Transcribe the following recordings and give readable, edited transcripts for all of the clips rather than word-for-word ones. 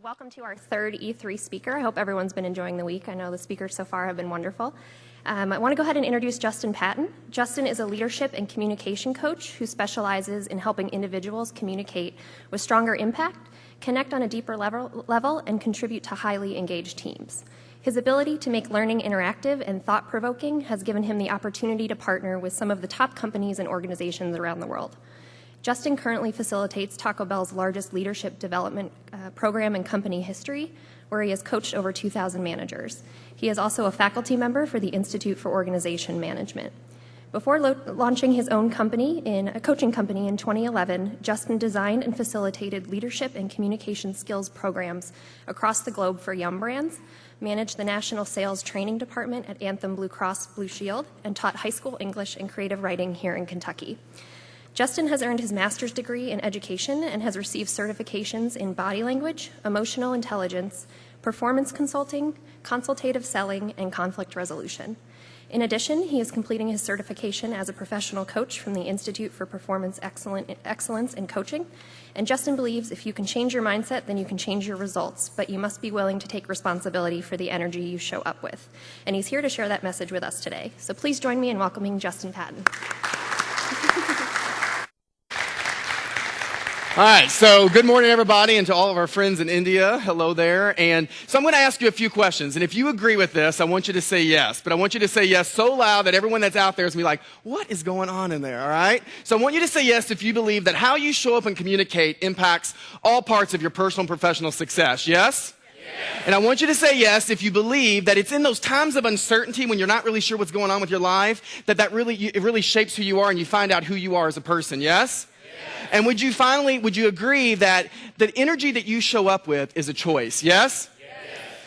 Welcome to our third E3 speaker. I hope everyone's been enjoying the week. I know the speakers so far have been wonderful. I want to go ahead and introduce Justin Patton. Justin is a leadership and communication coach who specializes in helping individuals communicate with stronger impact, connect on a deeper level, and contribute to highly engaged teams. His ability to make learning interactive and thought-provoking has given him the opportunity to partner with some of the top companies and organizations around the world. Justin currently facilitates Taco Bell's largest leadership development program in company history, where he has coached over 2,000 managers. He is also a faculty member for the Institute for Organization Management. Before launching his own company, a coaching company in 2011, Justin designed and facilitated leadership and communication skills programs across the globe for Yum Brands, managed the National Sales Training Department at Anthem Blue Cross Blue Shield, and taught high school English and creative writing here in Kentucky. Justin has earned his master's degree in education and has received certifications in body language, emotional intelligence, performance consulting, consultative selling, and conflict resolution. In addition, he is completing his certification as a professional coach from the Institute for Performance Excellence in Coaching. And Justin believes if you can change your mindset, then you can change your results, but you must be willing to take responsibility for the energy you show up with. And he's here to share that message with us today. So please join me in welcoming Justin Patton. All right, so good morning, everybody, and to all of our friends in India, hello there. And so I'm going to ask you a few questions, and if you agree with this, I want you to say yes. But I want you to say yes so loud that everyone that's out there is going to be like, what is going on in there, all right? So I want you to say yes if you believe that how you show up and communicate impacts all parts of your personal and professional success, yes? And I want you to say yes if you believe that it's in those times of uncertainty when you're not really sure what's going on with your life, it really shapes who you are and you find out who you are as a person, yes? And would you agree that the energy that you show up with is a choice, yes?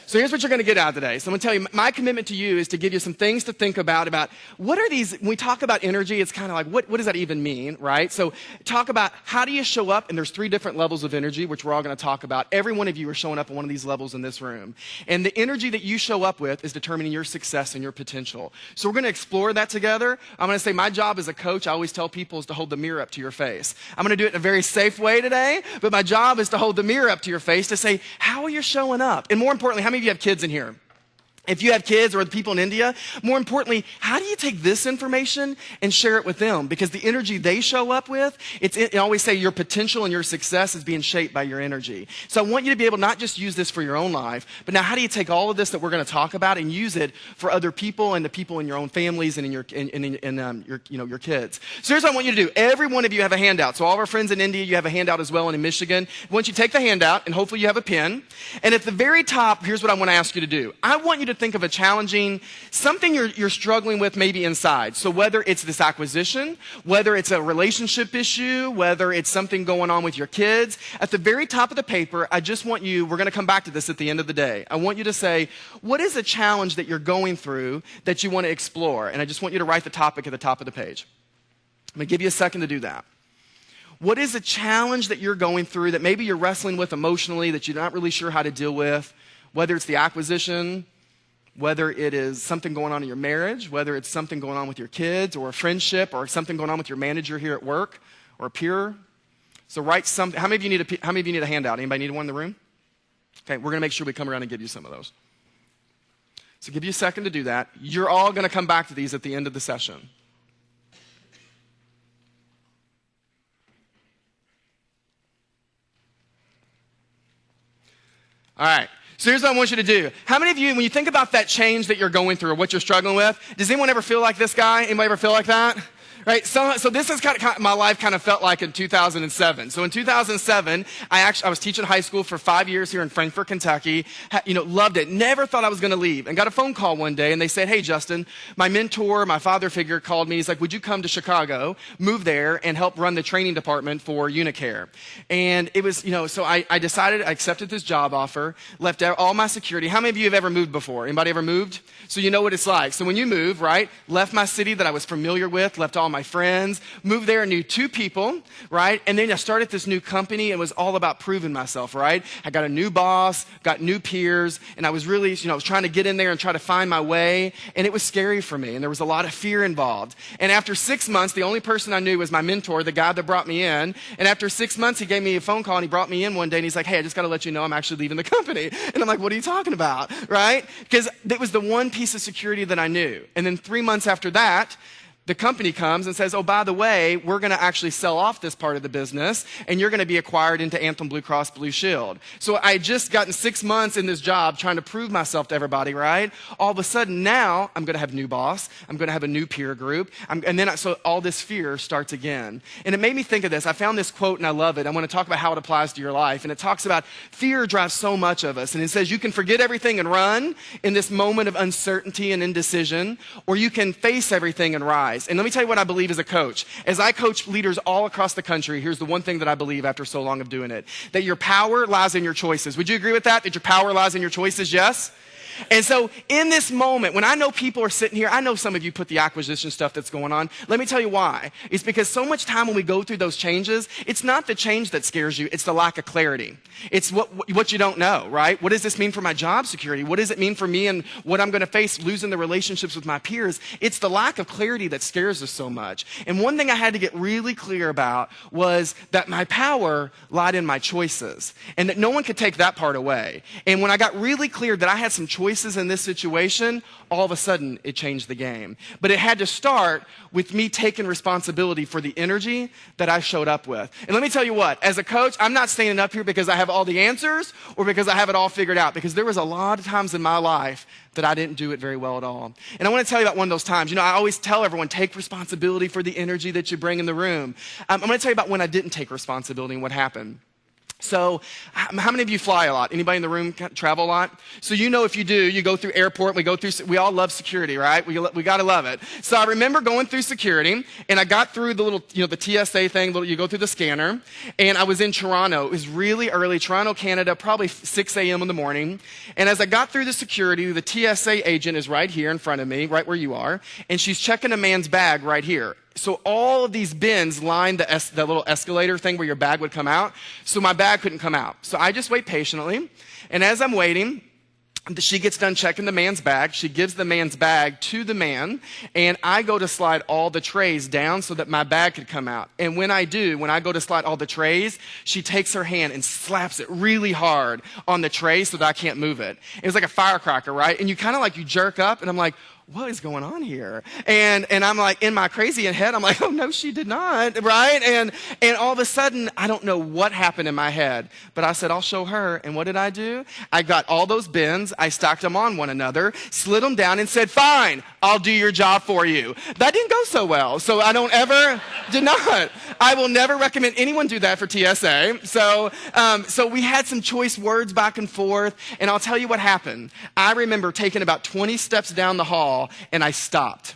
So here's what you're going to get out today. So I'm going to tell you, my commitment to you is to give you some things to think about what are these, when we talk about energy, it's kind of like, what does that even mean, right? So talk about how do you show up, and there's 3 different levels of energy, which we're all going to talk about. Every one of you are showing up at one of these levels in this room. And the energy that you show up with is determining your success and your potential. So we're going to explore that together. I'm going to say my job as a coach, I always tell people, is to hold the mirror up to your face. I'm going to do it in a very safe way today, but my job is to hold the mirror up to your face to say, how are you showing up? And more importantly, how many of you have kids in here? If you have kids or the people in India, more importantly, how do you take this information and share it with them? Because the energy they show up with, I always say your potential and your success is being shaped by your energy. So I want you to be able to not just use this for your own life, but now how do you take all of this that we're going to talk about and use it for other people and the people in your own families and in your kids? So here's what I want you to do. Every one of you have a handout. So all of our friends in India, you have a handout as well, and in Michigan. Once you take the handout, and hopefully you have a pen, and at the very top, here's what I want to ask you to do. I want you to think of a challenging, something you're struggling with maybe inside. So whether it's this acquisition, whether it's a relationship issue, whether it's something going on with your kids, at the very top of the paper, I just want you, we're going to come back to this at the end of the day. I want you to say, what is a challenge that you're going through that you want to explore? And I just want you to write the topic at the top of the page. I'm going to give you a second to do that. What is a challenge that you're going through that maybe you're wrestling with emotionally that you're not really sure how to deal with? Whether it's the acquisition, whether it is something going on in your marriage, whether it's something going on with your kids or a friendship or something going on with your manager here at work or a peer. So write something. How many of you need a handout? Anybody need one in the room? Okay, we're going to make sure we come around and give you some of those. So give you a second to do that. You're all going to come back to these at the end of the session. All right. So here's what I want you to do. How many of you, when you think about that change that you're going through or what you're struggling with, does anyone ever feel like this guy? Anybody ever feel like that? Right? So this is kind of my life kind of felt like in 2007. So in 2007, I was teaching high school for 5 years here in Frankfort, Kentucky. Loved it. Never thought I was going to leave. And got a phone call one day and they said, hey, Justin, my mentor, my father figure called me. He's like, would you come to Chicago, move there and help run the training department for Unicare? And it was, so I decided, I accepted this job offer, left out all my security. How many of you have ever moved before? Anybody ever moved? So you know what it's like. So when you move, right, left my city that I was familiar with, left all my friends, moved there and knew 2 people, right? And then I started this new company. It was all about proving myself, right? I got a new boss, got new peers, and I was really, I was trying to get in there and try to find my way, and it was scary for me, and there was a lot of fear involved. And after 6 months, the only person I knew was my mentor, the guy that brought me in, and after 6 months, he gave me a phone call, and he brought me in one day, and he's like, hey, I just got to let you know I'm actually leaving the company. And I'm like, what are you talking about, right? Because it was the one piece of security that I knew. And then 3 months after that, the company comes and says, oh, by the way, we're going to actually sell off this part of the business, and you're going to be acquired into Anthem Blue Cross Blue Shield. So I had just gotten 6 months in this job trying to prove myself to everybody, right? All of a sudden now I'm going to have a new boss. I'm going to have a new peer group. So all this fear starts again. And it made me think of this. I found this quote and I love it. I want to talk about how it applies to your life. And it talks about fear drives so much of us. And it says you can forget everything and run in this moment of uncertainty and indecision, or you can face everything and rise. And let me tell you what I believe as a coach. As I coach leaders all across the country, here's the one thing that I believe after so long of doing it, that your power lies in your choices. Would you agree with that? That your power lies in your choices? Yes? And so in this moment, when I know people are sitting here, I know some of you put the acquisition stuff that's going on. Let me tell you why. It's because so much time when we go through those changes, it's not the change that scares you, it's the lack of clarity. It's what you don't know, right? What does this mean for my job security? What does it mean for me and what I'm going to face losing the relationships with my peers? It's the lack of clarity that scares us so much. And one thing I had to get really clear about was that my power lied in my choices and that no one could take that part away. And when I got really clear that I had some choices in this situation, all of a sudden it changed the game. But it had to start with me taking responsibility for the energy that I showed up with. And let me tell you what, as a coach, I'm not standing up here because I have all the answers or because I have it all figured out, because there was a lot of times in my life that I didn't do it very well at all. And I want to tell you about one of those times. I always tell everyone, take responsibility for the energy that you bring in the room. I'm going to tell you about when I didn't take responsibility and what happened. So how many of you fly a lot? Anybody in the room travel a lot? So if you do, you go through airport, we all love security, right? We got to love it. So I remember going through security, and I got through the little, the TSA thing, you go through the scanner, and I was in Toronto. It was really early, Toronto, Canada, probably 6 a.m. in the morning. And as I got through the security, the TSA agent is right here in front of me, right where you are, and she's checking a man's bag right here. So all of these bins lined the little escalator thing where your bag would come out. So my bag couldn't come out. So I just wait patiently. And as I'm waiting, she gets done checking the man's bag. She gives the man's bag to the man. And I go to slide all the trays down so that my bag could come out. And when I go to slide all the trays, she takes her hand and slaps it really hard on the tray so that I can't move it. It was like a firecracker, right? And you kind of you jerk up, and I'm like, what is going on here? And I'm like, in my crazy head, I'm like, oh no, she did not, right? And all of a sudden, I don't know what happened in my head, but I said, I'll show her. And what did I do? I got all those bins, I stacked them on one another, slid them down and said, fine, I'll do your job for you. That didn't go so well. So I will never recommend anyone do that for TSA. So we had some choice words back and forth, and I'll tell you what happened. I remember taking about 20 steps down the hall, and I stopped.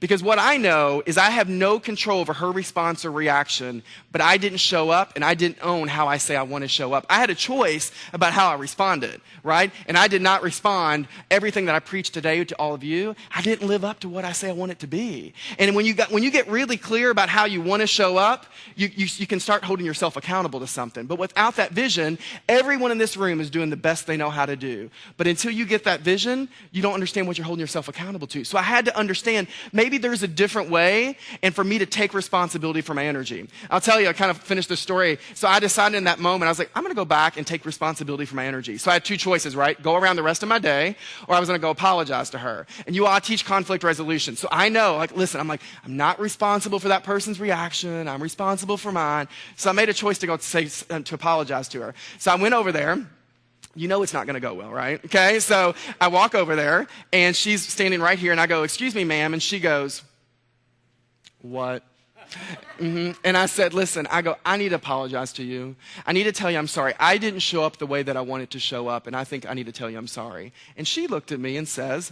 Because what I know is I have no control over her response or reaction, but I didn't show up and I didn't own how I say I want to show up. I had a choice about how I responded, right? And I did not respond everything that I preached today to all of you. I didn't live up to what I say I want it to be. And when you get really clear about how you want to show up, you can start holding yourself accountable to something. But without that vision, everyone in this room is doing the best they know how to do. But until you get that vision, you don't understand what you're holding yourself accountable to. So I had to understand maybe there's a different way, and for me to take responsibility for my energy. I'll tell you, I kind of finished the story. So I decided in that moment, I was like, I'm going to go back and take responsibility for my energy. So I had 2 choices, right? Go around the rest of my day, or I was going to go apologize to her. And you all teach conflict resolution. So I know, I'm not responsible for that person's reaction. I'm responsible for mine. So I made a choice to go to apologize to her. So I went over there. It's not going to go well, right? Okay, so I walk over there, and she's standing right here, and I go, excuse me, ma'am, and she goes, what? And I said, listen, I need to apologize to you. I need to tell you I'm sorry. I didn't show up the way that I wanted to show up, and I think I need to tell you I'm sorry. And she looked at me and says,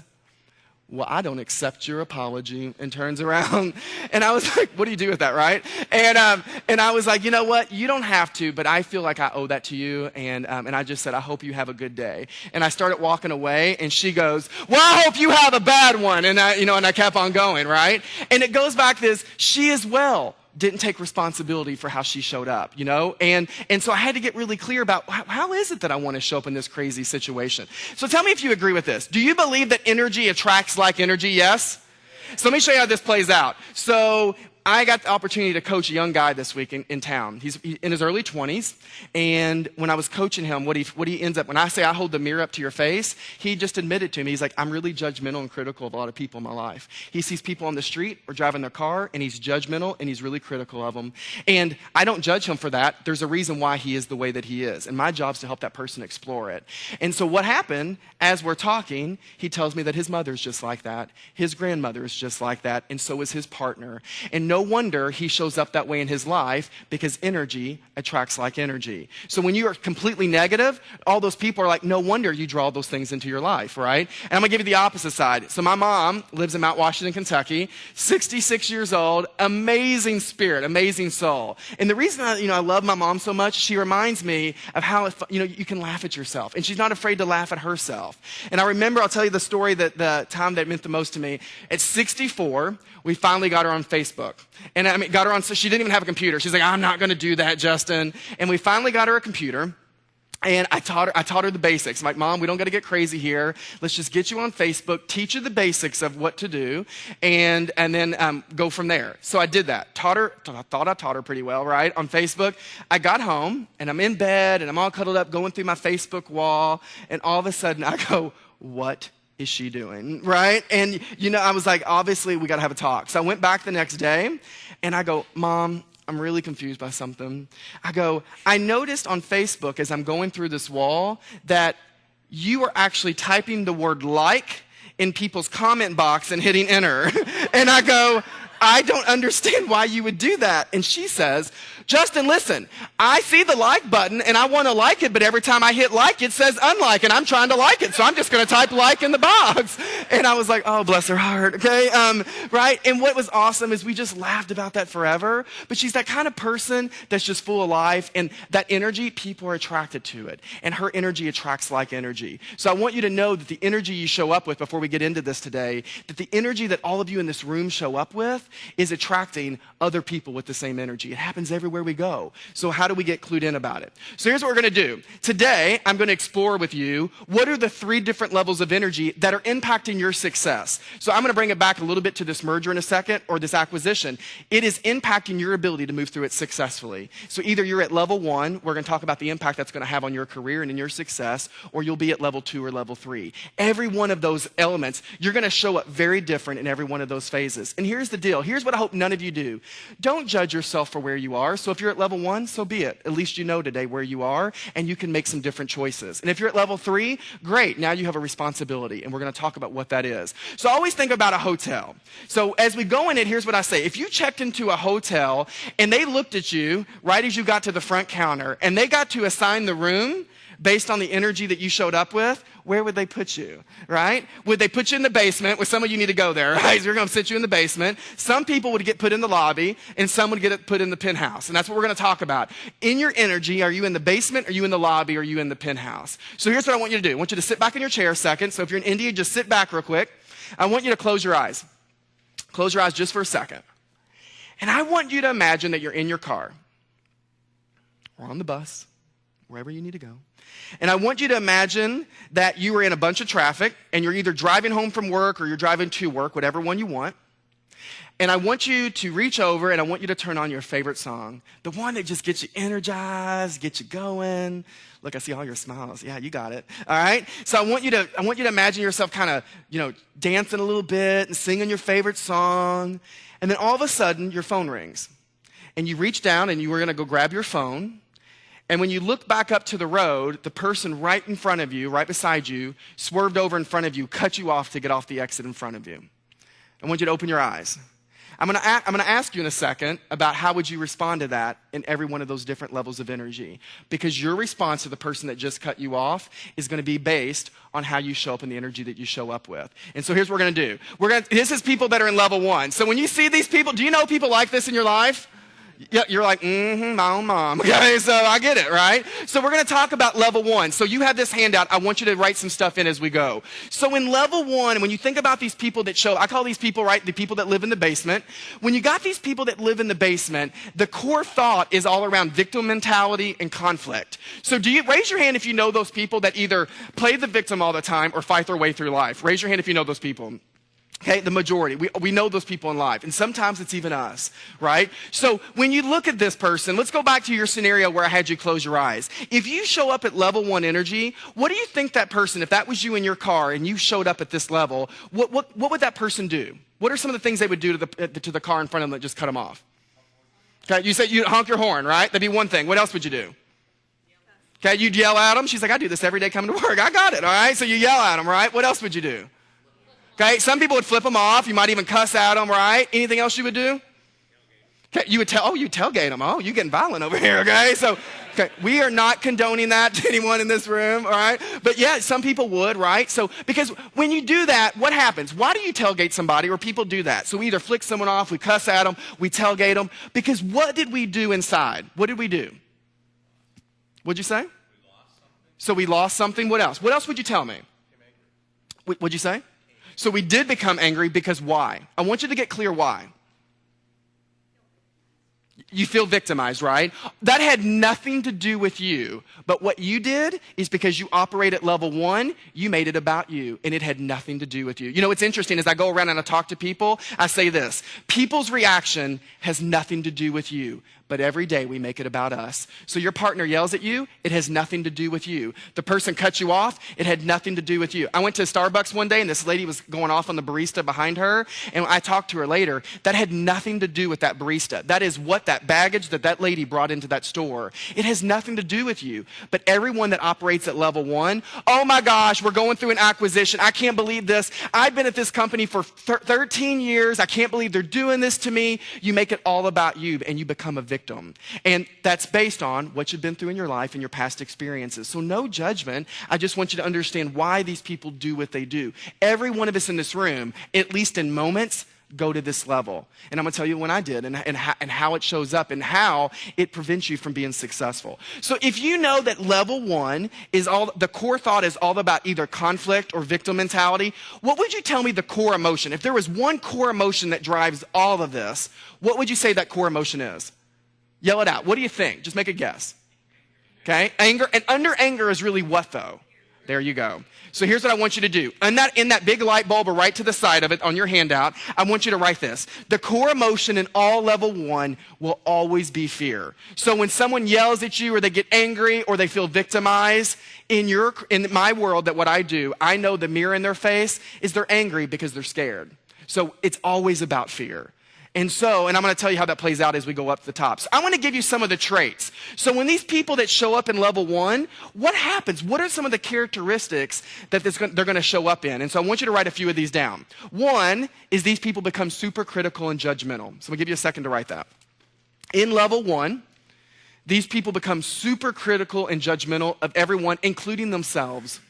well, I don't accept your apology, and turns around. And I was like, what do you do with that, right? And I was like, you know what? You don't have to, but I feel like I owe that to you. And I just said, I hope you have a good day. And I started walking away, and she goes, well, I hope you have a bad one. And I kept on going, right? And it goes back to this, she as well didn't take responsibility for how she showed up, And so I had to get really clear about how is it that I want to show up in this crazy situation. So tell me if you agree with this. Do you believe that energy attracts like energy? Yes? So let me show you how this plays out. So I got the opportunity to coach a young guy this week in town. He's in his early 20s, and when I was coaching him, what he ends up, when I say I hold the mirror up to your face, he just admitted to me, he's like, I'm really judgmental and critical of a lot of people in my life. He sees people on the street or driving their car, and he's judgmental, and he's really critical of them. And I don't judge him for that. There's a reason why he is the way that he is, and my job is to help that person explore it. And so what happened, as we're talking, he tells me that his mother's just like that, his grandmother is just like that, and so is his partner. And no wonder he shows up that way in his life, because energy attracts like energy. So when you are completely negative, all those people are like, no wonder you draw those things into your life, right? And I'm gonna give you the opposite side. So my mom lives in Mount Washington, Kentucky, 66 years old, amazing spirit, amazing soul. And the reason I love my mom so much, she reminds me of how you can laugh at yourself, and she's not afraid to laugh at herself. And I remember, I'll tell you the story that the time that meant the most to me. At 64, we finally got her on Facebook. And got her on, so she didn't even have a computer. She's like, I'm not going to do that, Justin. And we finally got her a computer. And I taught her the basics. I'm like, Mom, we don't got to get crazy here. Let's just get you on Facebook, teach you the basics of what to do, and then go from there. So I did that. I thought I taught her pretty well, right, on Facebook. I got home, and I'm in bed, and I'm all cuddled up, going through my Facebook wall, and all of a sudden I go, what is she doing, right? And, I was like, obviously, we got to have a talk. So I went back the next day, and I go, Mom, I'm really confused by something. I go, I noticed on Facebook as I'm going through this wall that you are actually typing the word like in people's comment box and hitting enter. And I go, I don't understand why you would do that. And she says, Justin, listen, I see the like button and I want to like it, but every time I hit like, it says unlike, and I'm trying to like it. So I'm just going to type like in the box. And I was like, oh, bless her heart. Okay. Right. And what was awesome is we just laughed about that forever, but she's that kind of person that's just full of life, and that energy, people are attracted to it, and her energy attracts like energy. So I want you to know that the energy you show up with, before we get into this today, that the energy that all of you in this room show up with is attracting other people with the same energy. It happens everywhere we go. So how do we get clued in about it? So here's what we're going to do. Today, I'm going to explore with you what are the 3 different levels of energy that are impacting your success. So I'm going to bring it back a little bit to this merger in a second, or this acquisition. It is impacting your ability to move through it successfully. So either you're at level 1, we're going to talk about the impact that's going to have on your career and in your success, or you'll be at level 2 or level 3. Every one of those elements, you're going to show up very different in every one of those phases. And here's the deal. Here's what I hope none of you do. Don't judge yourself for where you are. So if you're at level 1, so be it. At least you know today where you are, and you can make some different choices. And if you're at level 3, great. Now you have a responsibility, and we're going to talk about what that is. So I always think about a hotel. So as we go in it, here's what I say. If you checked into a hotel and they looked at you right as you got to the front counter, and they got to assign the room based on the energy that you showed up with, where would they put you, right? Would they put you in the basement? Well, some of you need to go there, right? So we're going to sit you in the basement. Some people would get put in the lobby, and some would get put in the penthouse. And that's what we're going to talk about. In your energy, are you in the basement? Are you in the lobby? Or are you in the penthouse? So here's what I want you to do. I want you to sit back in your chair a second. So if you're in India, just sit back real quick. I want you to close your eyes. Close your eyes just for a second. And I want you to imagine that you're in your car, or on the bus, wherever you need to go. And I want you to imagine that you are in a bunch of traffic, and you're either driving home from work or you're driving to work, whatever one you want. And I want you to reach over, and I want you to turn on your favorite song, the one that just gets you energized, gets you going. Look, I see all your smiles. Yeah, you got it. All right. So I want you to imagine yourself kind of, dancing a little bit and singing your favorite song. And then all of a sudden, your phone rings, and you reach down and you were going to go grab your phone. And when you look back up to the road, the person right in front of you, right beside you, swerved over in front of you, cut you off to get off the exit in front of you. I want you to open your eyes. I'm going to ask you in a second about how would you respond to that in every one of those different levels of energy. Because your response to the person that just cut you off is going to be based on how you show up in the energy that you show up with. And so here's what we're going to do. This is people that are in level 1. So when you see these people, do you know people like this in your life? Yeah, you're like, my own mom. Okay, so I get it, right? So we're going to talk about level 1. So you have this handout. I want you to write some stuff in as we go. So in level 1, when you think about these people that show, I call these people, right, the people that live in the basement. When you got these people that live in the basement, the core thought is all around victim mentality and conflict. So raise your hand if you know those people that either play the victim all the time or fight their way through life. Raise your hand if you know those people. Okay, the majority. We know those people in life. And sometimes it's even us, right? So when you look at this person, let's go back to your scenario where I had you close your eyes. If you show up at level 1 energy, what do you think that person, if that was you in your car and you showed up at this level, what would that person do? What are some of the things they would do to the car in front of them that just cut them off? Okay, you said you'd honk your horn, right? That'd be one thing. What else would you do? Okay, you'd yell at them. She's like, I do this every day coming to work. I got it, all right? So you yell at them, right? What else would you do? Okay, some people would flip them off. You might even cuss at them, right? Anything else you would do? Okay, you tailgate them. Oh, you're getting violent over here, okay? So, okay, we are not condoning that to anyone in this room, all right? But yeah, some people would, right? So, because when you do that, what happens? Why do you tailgate somebody or people do that? So we either flick someone off, we cuss at them, we tailgate them. Because what did we do inside? What did we do? What'd you say? So we lost something. What else? What else would you tell me? What'd you say? So we did become angry because why? I want you to get clear why. You feel victimized, right? That had nothing to do with you. But what you did is because you operate at level 1, you made it about you, and it had nothing to do with you. You know, what's interesting as I go around and I talk to people, I say this. People's reaction has nothing to do with you. But every day we make it about us. So your partner yells at you, it has nothing to do with you. The person cuts you off, it had nothing to do with you. I went to Starbucks one day and this lady was going off on the barista behind her. And I talked to her later. That had nothing to do with that barista. That is what that baggage that lady brought into that store. It has nothing to do with you. But everyone that operates at level 1, oh my gosh, we're going through an acquisition. I can't believe this. I've been at this company for 13 years. I can't believe they're doing this to me. You make it all about you and you become a victim. And that's based on what you've been through in your life and your past experiences. So no judgment. I just want you to understand why these people do what they do. Every one of us in this room, at least in moments, go to this level. And I'm going to tell you when I did and how it shows up and how it prevents you from being successful. So if you know that level 1 is the core thought is all about either conflict or victim mentality, what would you tell me the core emotion? If there was one core emotion that drives all of this, what would you say that core emotion is? Yell it out. What do you think? Just make a guess. Okay? Anger. And under anger is really what though? There you go. So here's what I want you to do. In that big light bulb or right to the side of it on your handout, I want you to write this. The core emotion in all level 1 will always be fear. So when someone yells at you or they get angry or they feel victimized, in my world that what I do, I know the mirror in their face is they're angry because they're scared. So it's always about fear. And I'm going to tell you how that plays out as we go up the top. So I want to give you some of the traits. So when these people that show up in level 1, what happens? What are some of the characteristics that they're going to show up in? And so I want you to write a few of these down. One is these people become super critical and judgmental. So I'm going to give you a second to write that. In level 1, these people become super critical and judgmental of everyone, including themselves.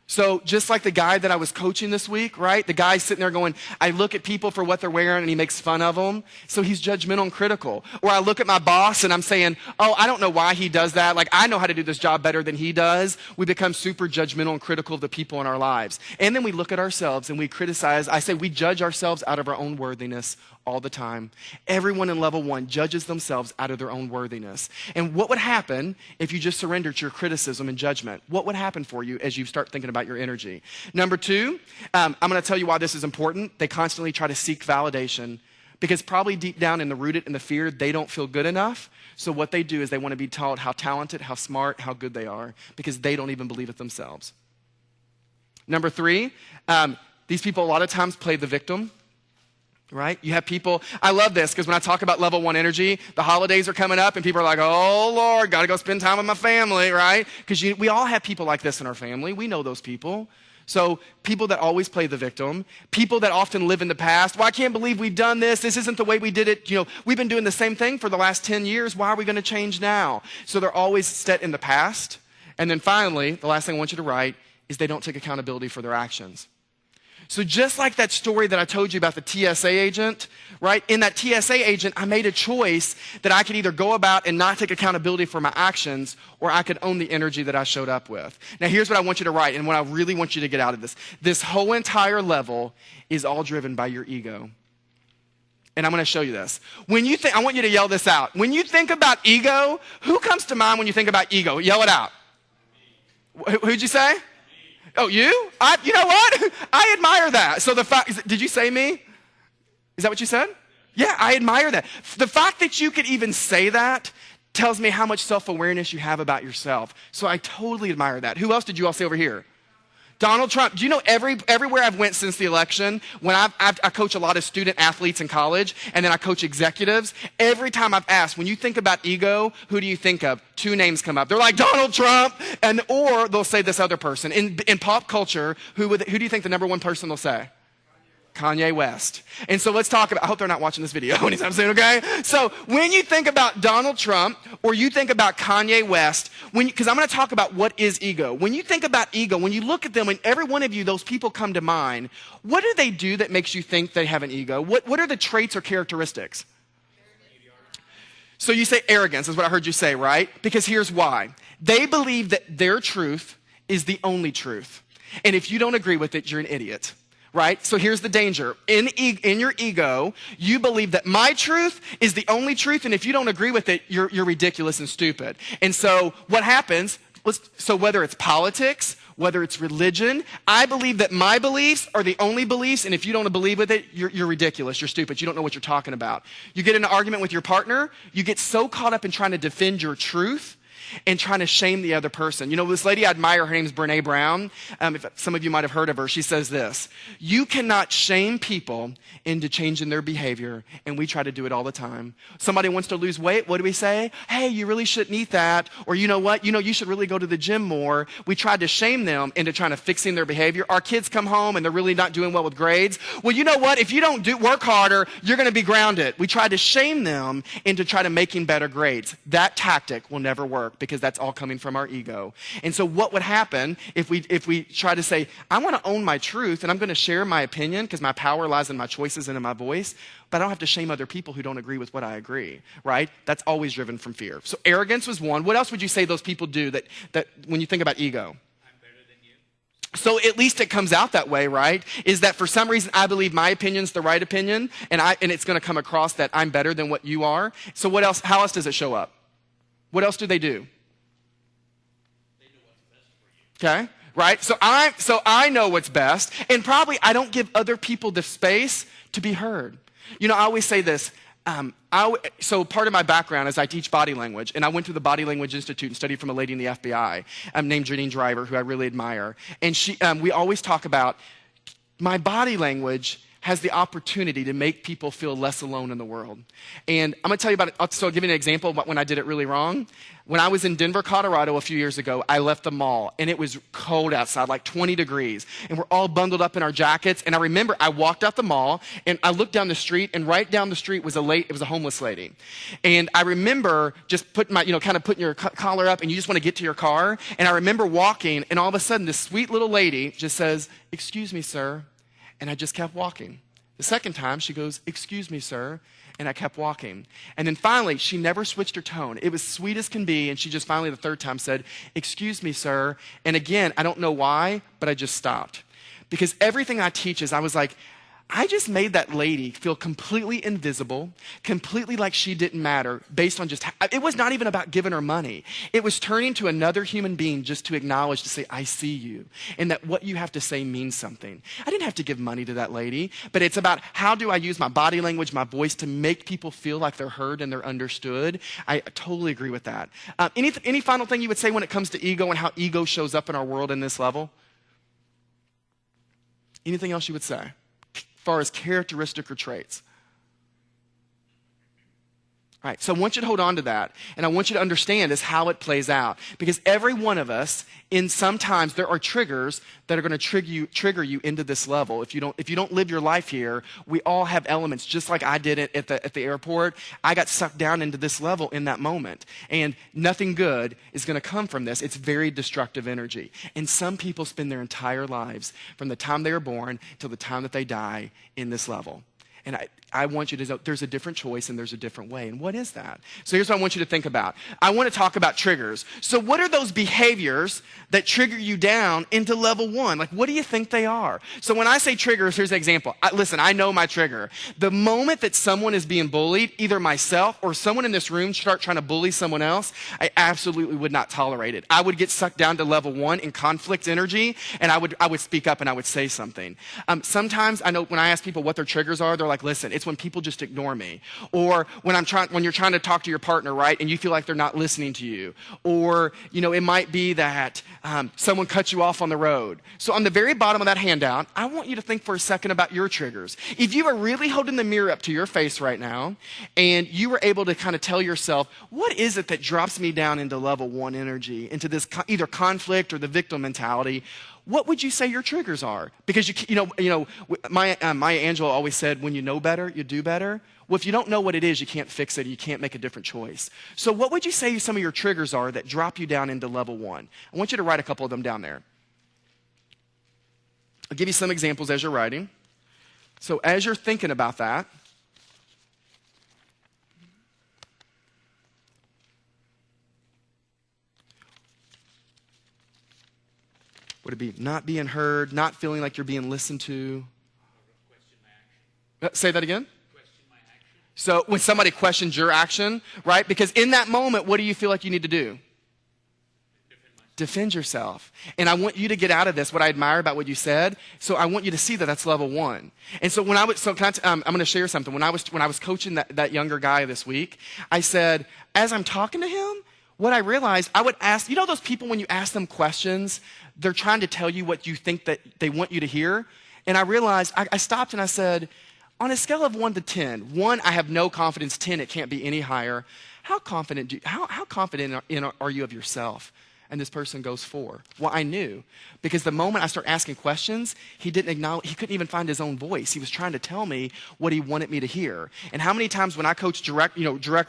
So just like the guy that I was coaching this week, right? The guy's sitting there going, I look at people for what they're wearing and he makes fun of them. So he's judgmental and critical. Or I look at my boss and I'm saying, oh, I don't know why he does that. Like I know how to do this job better than he does. We become super judgmental and critical of the people in our lives. And then we look at ourselves and we criticize. I say we judge ourselves out of our own worthiness all the time. Everyone in level 1 judges themselves out of their own worthiness. And what would happen if you just surrendered to your criticism and judgment? What would happen for you as you start thinking about your energy? Number 2, I'm going to tell you why this is important. They constantly try to seek validation because probably deep down rooted in the fear, they don't feel good enough. So what they do is they want to be taught how talented, how smart, how good they are because they don't even believe it themselves. Number 3, these people a lot of times play the victim. Right? You have people, I love this because when I talk about level 1 energy, the holidays are coming up and people are like, oh Lord, got to go spend time with my family, right? Because we all have people like this in our family. We know those people. So people that always play the victim, people that often live in the past. Well, I can't believe we've done this. This isn't the way we did it. We've been doing the same thing for the last 10 years. Why are we going to change now? So they're always set in the past. And then finally, the last thing I want you to write is they don't take accountability for their actions. So just like that story that I told you about the TSA agent, right? In that TSA agent, I made a choice that I could either go about and not take accountability for my actions, or I could own the energy that I showed up with. Now here's what I want you to write, and what I really want you to get out of this. This whole entire level is all driven by your ego. And I'm going to show you this. I want you to yell this out. When you think about ego, who comes to mind when you think about ego? Yell it out. Who'd you say? Oh, you? You know what? I admire that. So did you say me? Is that what you said? Yeah, I admire that. The fact that you could even say that tells me how much self-awareness you have about yourself. So I totally admire that. Who else did you all say over here? Donald Trump. Do you know everywhere I've went since the election, when I coach a lot of student athletes in college, and then I coach executives, every time I've asked, when you think about ego, who do you think of? 2 names come up. They're like, Donald Trump, or they'll say this other person. In pop culture, who do you think the number one person they'll say? Kanye West. And so let's talk about, I hope they're not watching this video anytime soon, okay? So when you think about Donald Trump, or you think about Kanye West, because I'm going to talk about what is ego. When you think about ego, when you look at them, and every one of you, those people come to mind, what do they do that makes you think they have an ego? What are the traits or characteristics? So you say arrogance is what I heard you say, right? Because here's why. They believe that their truth is the only truth. And if you don't agree with it, you're an idiot. Right? So here's the danger. In your ego, you believe that my truth is the only truth, and if you don't agree with it, you're ridiculous and stupid. And so what happens, so whether it's politics, whether it's religion, I believe that my beliefs are the only beliefs, and if you don't believe with it, you're ridiculous, you're stupid, you don't know what you're talking about. You get in an argument with your partner, you get so caught up in trying to defend your truth and trying to shame the other person. This lady I admire, her name's Brene Brown. If some of you might have heard of her. She says this: you cannot shame people into changing their behavior, and we try to do it all the time. Somebody wants to lose weight, what do we say? Hey, you really shouldn't eat that. Or you know what? You should really go to the gym more. We tried to shame them into trying to fixing their behavior. Our kids come home and they're really not doing well with grades. Well, you know what? If you don't work harder, you're going to be grounded. We tried to shame them into trying to making better grades. That tactic will never work, because that's all coming from our ego. And so what would happen if we try to say, I want to own my truth, and I'm going to share my opinion because my power lies in my choices and in my voice, but I don't have to shame other people who don't agree with what I agree, right? That's always driven from fear. So arrogance was one. What else would you say those people do that when you think about ego? I'm better than you. So at least it comes out that way, right? Is that for some reason I believe my opinion's the right opinion, and it's going to come across that I'm better than what you are. So what else? How else does it show up? What else do they do? Okay, right? So I know what's best, and probably I don't give other people the space to be heard. I always say this. So part of my background is I teach body language, and I went to the Body Language Institute and studied from a lady in the FBI named Janine Driver, who I really admire. And we always talk about my body language has the opportunity to make people feel less alone in the world. And I'm going to tell you about it. So I'll give you an example of when I did it really wrong. When I was in Denver, Colorado a few years ago, I left the mall, and it was cold outside, like 20 degrees. And we're all bundled up in our jackets. And I remember I walked out the mall, and I looked down the street, and right down the street was a homeless lady. And I remember just putting kind of putting your collar up, and you just want to get to your car. And I remember walking, and all of a sudden, this sweet little lady just says, "Excuse me, sir." And I just kept walking. The second time, she goes, "Excuse me, sir." And I kept walking. And then finally, she never switched her tone. It was sweet as can be. And she just finally, the third time, said, "Excuse me, sir." And again, I don't know why, but I just stopped. Because everything I teach is, I was like, I just made that lady feel completely invisible, completely like she didn't matter, based on just, it was not even about giving her money. It was turning to another human being just to acknowledge, to say, I see you, and that what you have to say means something. I didn't have to give money to that lady, but it's about how do I use my body language, my voice, to make people feel like they're heard and they're understood. I totally agree with that. Any final thing you would say when it comes to ego and how ego shows up in our world in this level? Anything else you would say? As far as characteristic or traits? Right, so I want you to hold on to that, and I want you to understand is how it plays out. Because every one of us, in sometimes there are triggers that are going to trigger you into this level. If you don't live your life here, we all have elements, just like I did it at the airport. I got sucked down into this level in that moment, and nothing good is going to come from this. It's very destructive energy, and some people spend their entire lives from the time they were born till the time that they die in this level. And I want you to know there's a different choice and there's a different way. And what is that? So here's what I want you to think about. I want to talk about triggers. So what are those behaviors that trigger you down into level 1? Like, what do you think they are? So when I say triggers, here's an example. Listen, I know my trigger. The moment that someone is being bullied, either myself or someone in this room start trying to bully someone else, I absolutely would not tolerate it. I would get sucked down to level 1 in conflict energy, and I would speak up and I would say something. Sometimes I know when I ask people what their triggers are, they're like, listen, it's when people just ignore me. Or when you're trying to talk to your partner, right, and you feel like they're not listening to you. Or, it might be that someone cuts you off on the road. So on the very bottom of that handout, I want you to think for a second about your triggers. If you are really holding the mirror up to your face right now, and you were able to kind of tell yourself, what is it that drops me down into level 1 energy, into this either conflict or the victim mentality? What would you say your triggers are? Because Maya Angelou always said, when you know better, you do better. Well, if you don't know what it is, you can't fix it. You can't make a different choice. So what would you say some of your triggers are that drop you down into level 1? I want you to write a couple of them down there. I'll give you some examples as you're writing. So as you're thinking about that, would it be not being heard, not feeling like you're being listened to? Question my action. Say that again? Question my action. So when somebody questions your action, right? Because in that moment, what do you feel like you need to do? Defend yourself. And I want you to get out of this, what I admire about what you said. So I want you to see that that's level 1. And so I'm going to share something. When I was coaching that younger guy this week, I said, as I'm talking to him, what I realized, I would ask, those people when you ask them questions, they're trying to tell you what you think that they want you to hear. And I realized, I stopped and I said, on a scale of 1 to 10, 1, I have no confidence, 10, it can't be any higher. How confident are you of yourself? And this person goes 4. Well, I knew, because the moment I start asking questions, he couldn't even find his own voice. He was trying to tell me what he wanted me to hear. And how many times when I coach direct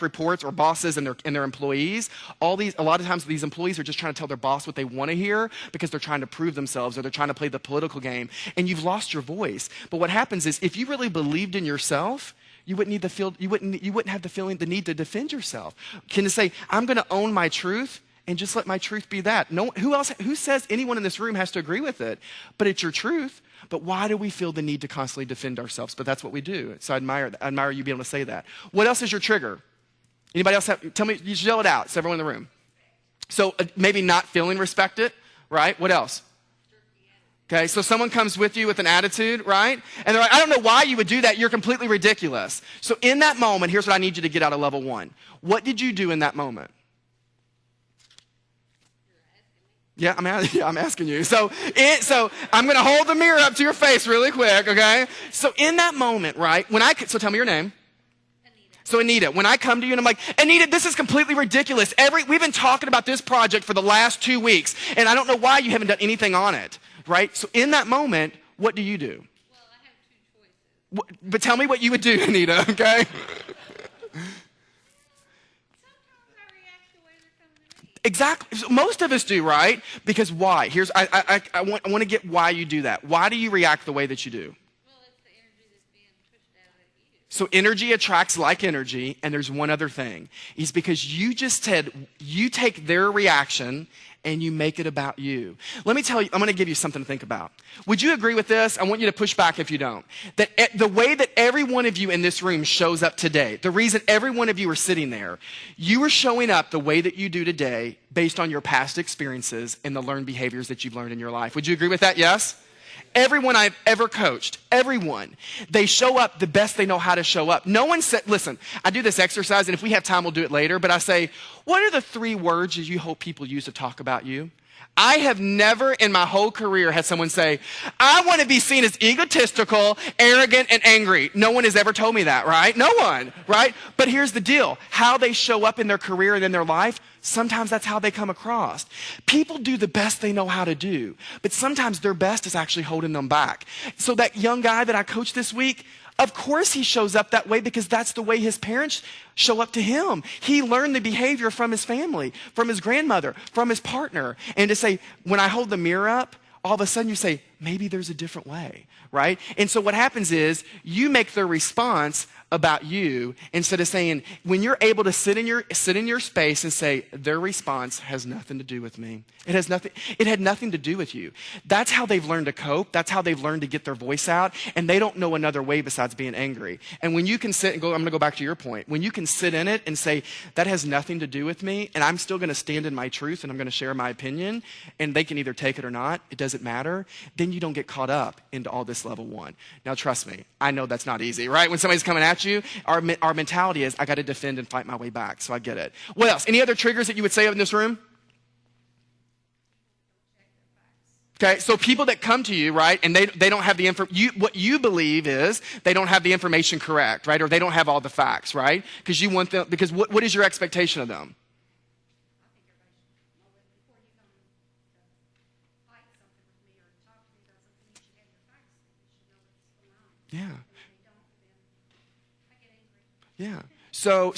reports or bosses and their employees, a lot of times these employees are just trying to tell their boss what they want to hear because they're trying to prove themselves or they're trying to play the political game, and you've lost your voice. But what happens is, if you really believed in yourself, you wouldn't have the need to defend yourself. Can you say, I'm going to own my truth? And just let my truth be that. Who says anyone in this room has to agree with it? But it's your truth. But why do we feel the need to constantly defend ourselves? But that's what we do. So I admire you being able to say that. What else is your trigger? Anybody else tell me, you yell it out. It's everyone in the room. So maybe not feeling respected, right? What else? Okay, so someone comes with you with an attitude, right? And they're like, I don't know why you would do that. You're completely ridiculous. So in that moment, here's what I need you to get out of level 1. What did you do in that moment? Yeah, I'm asking you. So I'm going to hold the mirror up to your face really quick, okay? So in that moment, right, so tell me your name. Anita. So Anita, when I come to you and I'm like, Anita, this is completely ridiculous. We've been talking about this project for the last 2 weeks, and I don't know why you haven't done anything on it, right? So in that moment, what do you do? Well, I have 2 choices. But tell me what you would do, Anita, okay? Exactly. So most of us do, right? Because why? I want to get why you do that. Why do you react the way that you do? Well, it's the energy that's being pushed out at you. So energy attracts like energy, and there's one other thing. It's because you just said you take their reaction and you make it about you. Let me tell you, I'm going to give you something to think about. Would you agree with this? I want you to push back if you don't. That the way that every one of you in this room shows up today, the reason every one of you are sitting there, you are showing up the way that you do today based on your past experiences and the learned behaviors that you've learned in your life. Would you agree with that? Yes? Everyone I've ever coached, everyone, they show up the best they know how to show up. No one said, listen, I do this exercise, and if we have time, we'll do it later, but I say, what are the 3 words that you hope people use to talk about you? I have never in my whole career had someone say, I want to be seen as egotistical, arrogant, and angry. No one has ever told me that, right? No one, right? But here's the deal. How they show up in their career and in their life, sometimes that's how they come across. People do the best they know how to do, but sometimes their best is actually holding them back. So that young guy that I coached this week, of course he shows up that way because that's the way his parents show up to him. He learned the behavior from his family, from his grandmother, from his partner. And to say, when I hold the mirror up, all of a sudden you say, maybe there's a different way, right? And so what happens is you make their response about you instead of saying, when you're able to sit in your space and say, their response has nothing to do with me. It had nothing to do with you. That's how they've learned to cope. That's how they've learned to get their voice out. And they don't know another way besides being angry. And when you can sit and go, I'm going to go back to your point. When you can sit in it and say, that has nothing to do with me, and I'm still going to stand in my truth and I'm going to share my opinion, and they can either take it or not, it doesn't matter, then you don't get caught up into all this level one. Now, trust me, I know that's not easy, right? When somebody's coming at you, our mentality is, I got to defend and fight my way back. So I get it. What else? Any other triggers that you would say in this room? Okay, so people that come to you, right, and they don't have the what you believe is they don't have the information correct, right, or they don't have all the facts, right? Because you want them. Because what is your expectation of them? Yeah. Yeah. So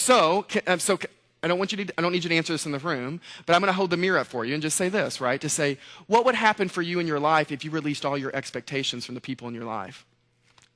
I don't need you to answer this in the room, but I'm going to hold the mirror up for you and just say this, right? To say, what would happen for you in your life if you released all your expectations from the people in your life?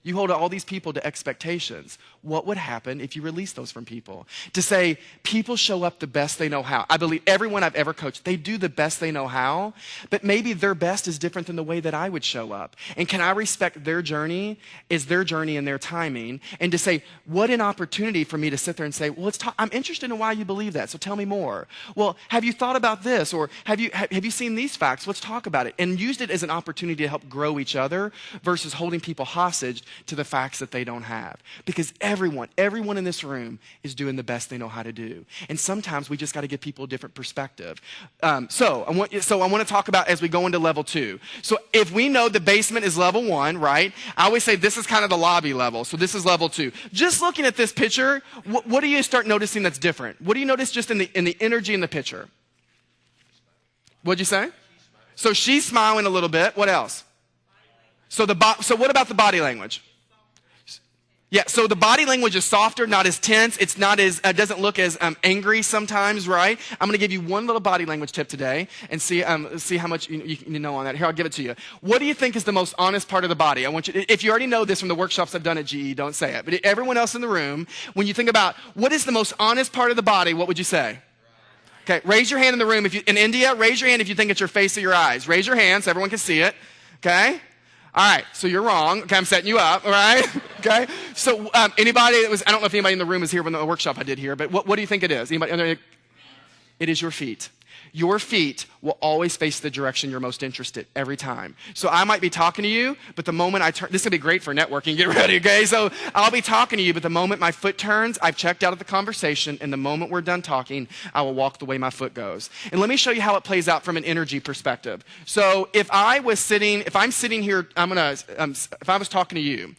You hold all these people to expectations. What would happen if you release those from people? To say, people show up the best they know how. I believe everyone I've ever coached, they do the best they know how, but maybe their best is different than the way that I would show up. And can I respect their journey? Is their journey and their timing? And to say, what an opportunity for me to sit there and say, well, let's talk. I'm interested in why you believe that, so tell me more. Well, have you thought about this? Or have you seen these facts? Let's talk about it. And used it as an opportunity to help grow each other versus holding people hostage to the facts that they don't have. Because everyone in this room is doing the best they know how to do. And sometimes we just got to give people a different perspective. So I want to talk about as we go into level 2. So if we know the basement is level 1, right? I always say this is kind of the lobby level. So this is level 2. Just looking at this picture, what do you start noticing that's different? What do you notice just in the energy in the picture? What'd you say? So she's smiling a little bit. What else? So what about the body language? Yeah, so the body language is softer, not as tense. It's not as, doesn't look as angry sometimes, right? I'm going to give you one little body language tip today and see how much you know on that. Here, I'll give it to you. What do you think is the most honest part of the body? I want you, if you already know this from the workshops I've done at GE, don't say it. But everyone else in the room, when you think about what is the most honest part of the body, what would you say? Okay, raise your hand in the room. In India, raise your hand if you think it's your face or your eyes. Raise your hand so everyone can see it. Okay? All right, so you're wrong. Okay, I'm setting you up, all right? Okay? So anybody that was, I don't know if anybody in the room is here from the workshop I did here, but what do you think it is? Anybody? It is your feet. Your feet will always face the direction you're most interested every time. So I might be talking to you, but the moment I turn, this is going to be great for networking, get ready, okay? So I'll be talking to you, but the moment my foot turns, I've checked out of the conversation, and the moment we're done talking, I will walk the way my foot goes. And let me show you how it plays out from an energy perspective. So if I'm sitting here, if I was talking to you,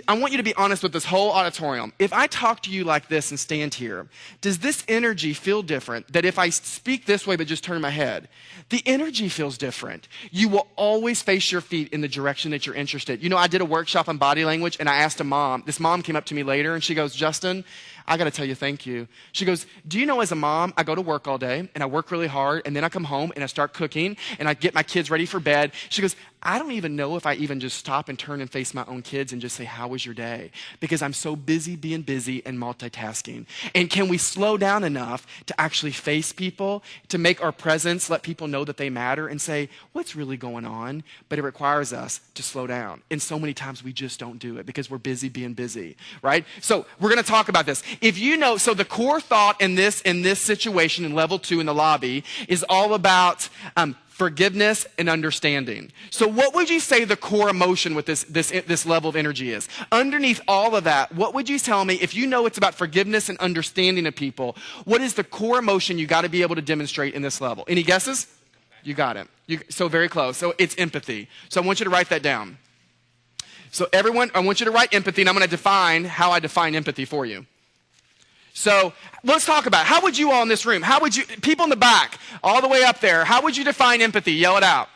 I want you to be honest with this whole auditorium. If I talk to you like this and stand here, does this energy feel different that if I speak this way but just turn my head? The energy feels different. You will always face your feet in the direction that you're interested. You know, I did a workshop on body language and I asked a mom. This mom came up to me later and she goes, Justin, I got to tell you thank you. She goes, do you know as a mom, I go to work all day and I work really hard and then I come home and I start cooking and I get my kids ready for bed. She goes, I don't even know if I even just stop and turn and face my own kids and just say, how was your day? Because I'm so busy being busy and multitasking. And can we slow down enough to actually face people, to make our presence, let people know that they matter and say, what's really going on? But it requires us to slow down. And so many times we just don't do it because we're busy being busy, right? So we're going to talk about this. If you know, so the core thought in this situation in level 2 in the lobby is all about forgiveness and understanding. So what would you say the core emotion with this level of energy is? Underneath all of that, what would you tell me, if you know it's about forgiveness and understanding of people, what is the core emotion you got to be able to demonstrate in this level? Any guesses? you got it. So very close. So it's empathy. So I want you to write that down. So everyone, I want you to write empathy, and I'm going to define how I define empathy for you. So let's talk about, how would you all in this room, how would you, people in the back, all the way up there, how would you define empathy? Yell it out.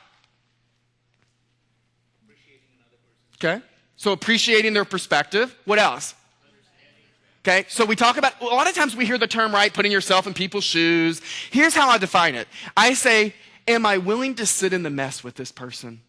Okay. So appreciating their perspective. What else? Okay. So we talk about, a lot of times we hear the term, right, putting yourself in people's shoes. Here's how I define it. I say, am I willing to sit in the mess with this person?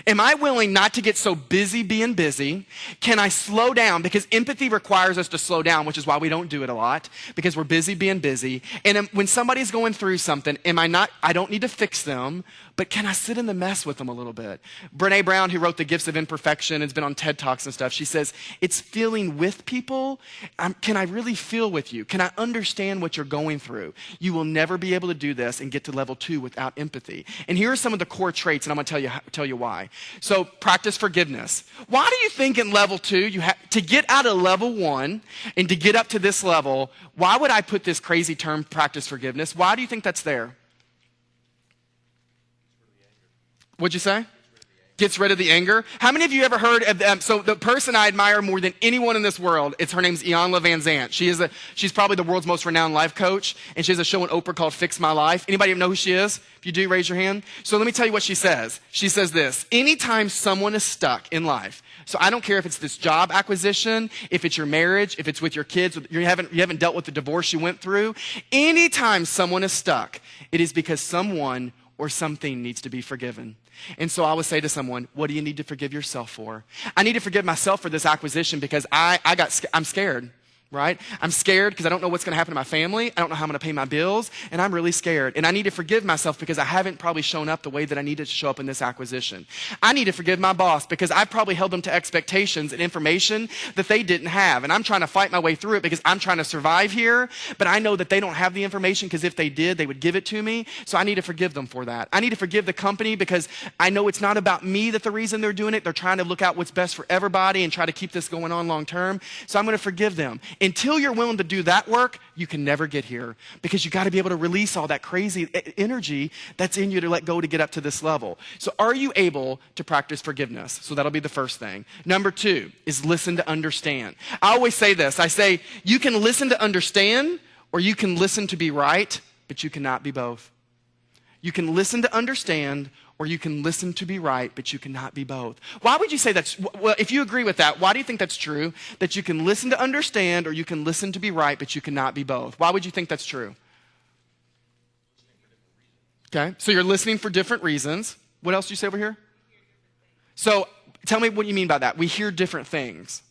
Am I willing not to get so busy being busy? Can I slow down? Because empathy requires us to slow down, which is why we don't do it a lot, because we're busy being busy. And when somebody's going through something, I don't need to fix them, but can I sit in the mess with them a little bit? Brene Brown, who wrote The Gifts of Imperfection, has been on TED Talks and stuff. She says, it's feeling with people. Can I really feel with you? Can I understand what you're going through? You will never be able to do this and get to level 2 without empathy. And here are some of the core traits, and I'm going to tell you why. So practice forgiveness. Why do you think in level 2, to get out of level 1 and to get up to this level, why would I put this crazy term, practice forgiveness? Why do you think that's there? What'd you say? Gets rid of the anger. How many of you ever heard of, so the person I admire more than anyone in this world, her name's Iyanla Van Zant. She's probably the world's most renowned life coach, and she has a show on Oprah called Fix My Life. Anybody even know who she is? If you do, raise your hand. So let me tell you what she says. She says this, anytime someone is stuck in life, so I don't care if it's this job acquisition, if it's your marriage, if it's with your kids, you haven't dealt with the divorce you went through, anytime someone is stuck, it is because someone or something needs to be forgiven. And so I would say to someone, what do you need to forgive yourself for? I need to forgive myself for this acquisition because I'm scared, right? I'm scared because I don't know what's going to happen to my family. I don't know how I'm going to pay my bills, and I'm really scared. And I need to forgive myself because I haven't probably shown up the way that I needed to show up in this acquisition. I need to forgive my boss because I've probably held them to expectations and information that they didn't have. And I'm trying to fight my way through it because I'm trying to survive here, but I know that they don't have the information because if they did, they would give it to me. So I need to forgive them for that. I need to forgive the company because I know it's not about me that the reason they're doing it. They're trying to look out what's best for everybody and try to keep this going on long term. So I'm going to forgive them. Until you're willing to do that work, you can never get here because you got to be able to release all that crazy energy that's in you to let go to get up to this level. So are you able to practice forgiveness? So that'll be the first thing. Number 2 is listen to understand. I always say this. I say you can listen to understand or you can listen to be right, but you cannot be both. You can listen to understand or you can listen to be right, but you cannot be both. Why would you say that's, well, if you agree with that, why do you think that's true? That you can listen to understand or you can listen to be right, but you cannot be both. Why would you think that's true? Okay, so you're listening for different reasons. What else do you say over here? So tell me what you mean by that. We hear different things.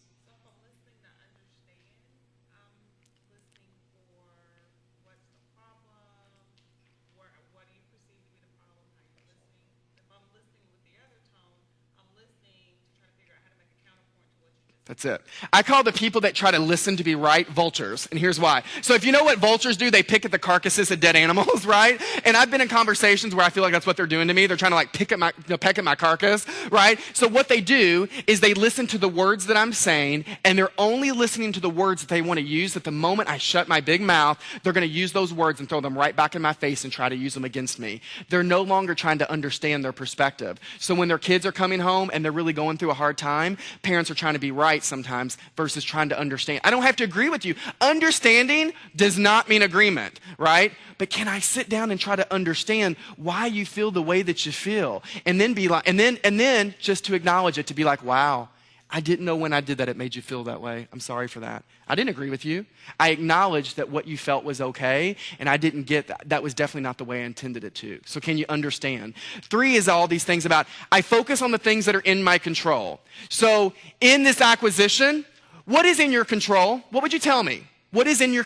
That's it. I call the people that try to listen to be right vultures, and here's why. So if you know what vultures do, they pick at the carcasses of dead animals, right? And I've been in conversations where I feel like that's what they're doing to me. They're trying to like peck at my carcass, right? So what they do is they listen to the words that I'm saying, and they're only listening to the words that they want to use. At the moment I shut my big mouth, they're going to use those words and throw them right back in my face and try to use them against me. They're no longer trying to understand their perspective. So when their kids are coming home and they're really going through a hard time, parents are trying to be right sometimes versus trying to understand. I don't have to agree with you. Understanding does not mean agreement, right? But can I sit down and try to understand why you feel the way that you feel? And then be like, and then just to acknowledge it, to be like, wow, I didn't know when I did that it made you feel that way. I'm sorry for that. I didn't agree with you. I acknowledged that what you felt was okay, and I didn't get that. That was definitely not the way I intended it to. So can you understand? 3 is all these things about, I focus on the things that are in my control. So in this acquisition, what is in your control? What would you tell me? What is in your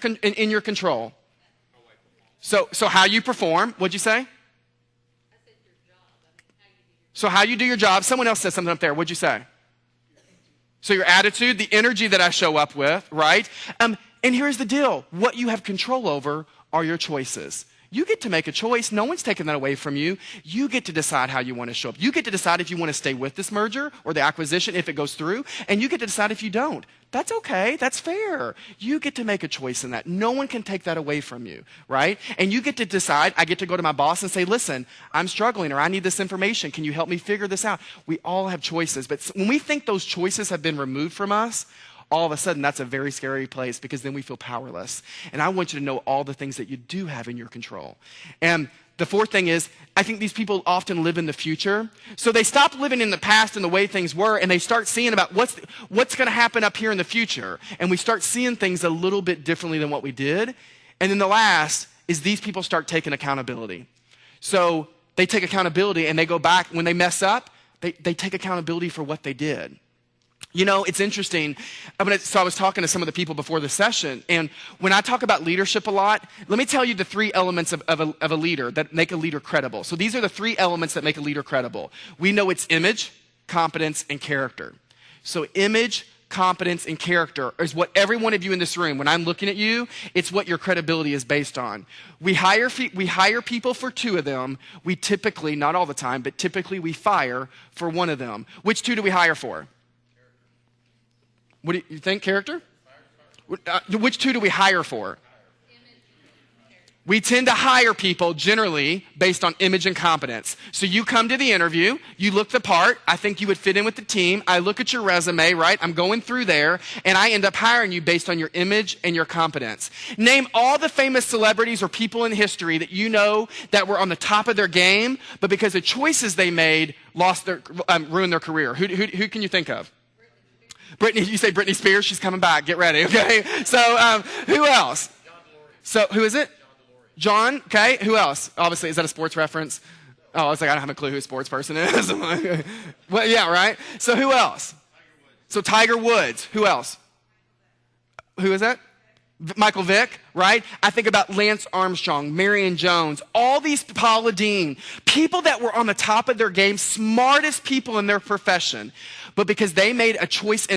control? So how you perform, what'd you say? So how you do your job. Someone else said something up there. What'd you say? So your attitude, the energy that I show up with, right? And here's the deal. What you have control over are your choices. You get to make a choice. No one's taking that away from you. You get to decide how you want to show up. You get to decide if you want to stay with this merger or the acquisition if it goes through, and you get to decide if you don't. That's okay. That's fair. You get to make a choice in that. No one can take that away from you, right? And you get to decide. I get to go to my boss and say, listen, I'm struggling, or I need this information. Can you help me figure this out? We all have choices. But when we think those choices have been removed from us, all of a sudden, that's a very scary place, because then we feel powerless. And I want you to know all the things that you do have in your control. And the fourth thing is, I think these people often live in the future. So they stop living in the past and the way things were, and they start seeing about what's going to happen up here in the future. And we start seeing things a little bit differently than what we did. And then the last is these people start taking accountability. So they take accountability, and they go back. When they mess up, they take accountability for what they did. You know, it's interesting. So I was talking to some of the people before the session, and when I talk about leadership a lot, let me tell you the three elements of a leader that make a leader credible. So these are the three elements that make a leader credible. We know it's image, competence, and character. So image, competence, and character is what every one of you in this room, when I'm looking at you, it's what your credibility is based on. We hire people for two of them. We typically, not all the time, but typically we fire for one of them. Which two do we hire for? What do you think, character? Which two do we hire for? We tend to hire people generally based on image and competence. So you come to the interview, you look the part, I think you would fit in with the team, I look at your resume, right? I'm going through there, and I end up hiring you based on your image and your competence. Name all the famous celebrities or people in history that you know that were on the top of their game, but because of choices they made, ruined their career. Who can you think of? Britney, you say Britney Spears, she's coming back. Get ready, okay? So who else? So who is it? John, okay. Who else? Obviously, is that a sports reference? Oh, I was like, I don't have a clue who a sports person is. Well, yeah, right? So who else? So Tiger Woods. Who else? Who is that? Michael Vick, right? I think about Lance Armstrong, Marion Jones, all these, Paula Dean, people that were on the top of their game, smartest people in their profession. But because they made a choice,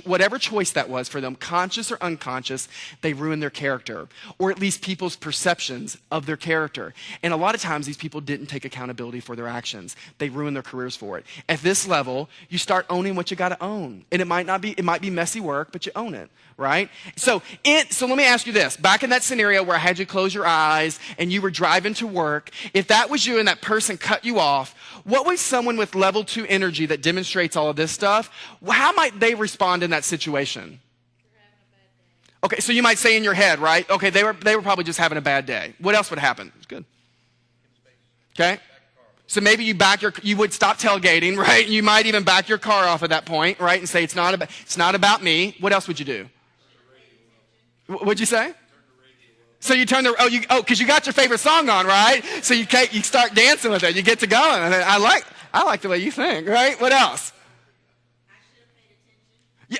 whatever choice that was for them, conscious or unconscious, they ruined their character, or at least people's perceptions of their character. And a lot of times, these people didn't take accountability for their actions. They ruined their careers for it. At this level, you start owning what you got to own, and it might be messy work, but you own it, right? So let me ask you this: back in that scenario where I had you close your eyes and you were driving to work, if that was you and that person cut you off, what was someone with level 2 energy that demonstrates all of this stuff, how might they respond in that situation? Okay, so you might say in your head, right? Okay, they were probably just having a bad day. What else would happen? It's good. Okay? So maybe you would stop tailgating, right? You might even back your car off at that point, right? And say, it's not about me. What else would you do? What'd you say? So you turn because you got your favorite song on, right? So you start dancing with it. You get to going. I like the way you think, right? What else?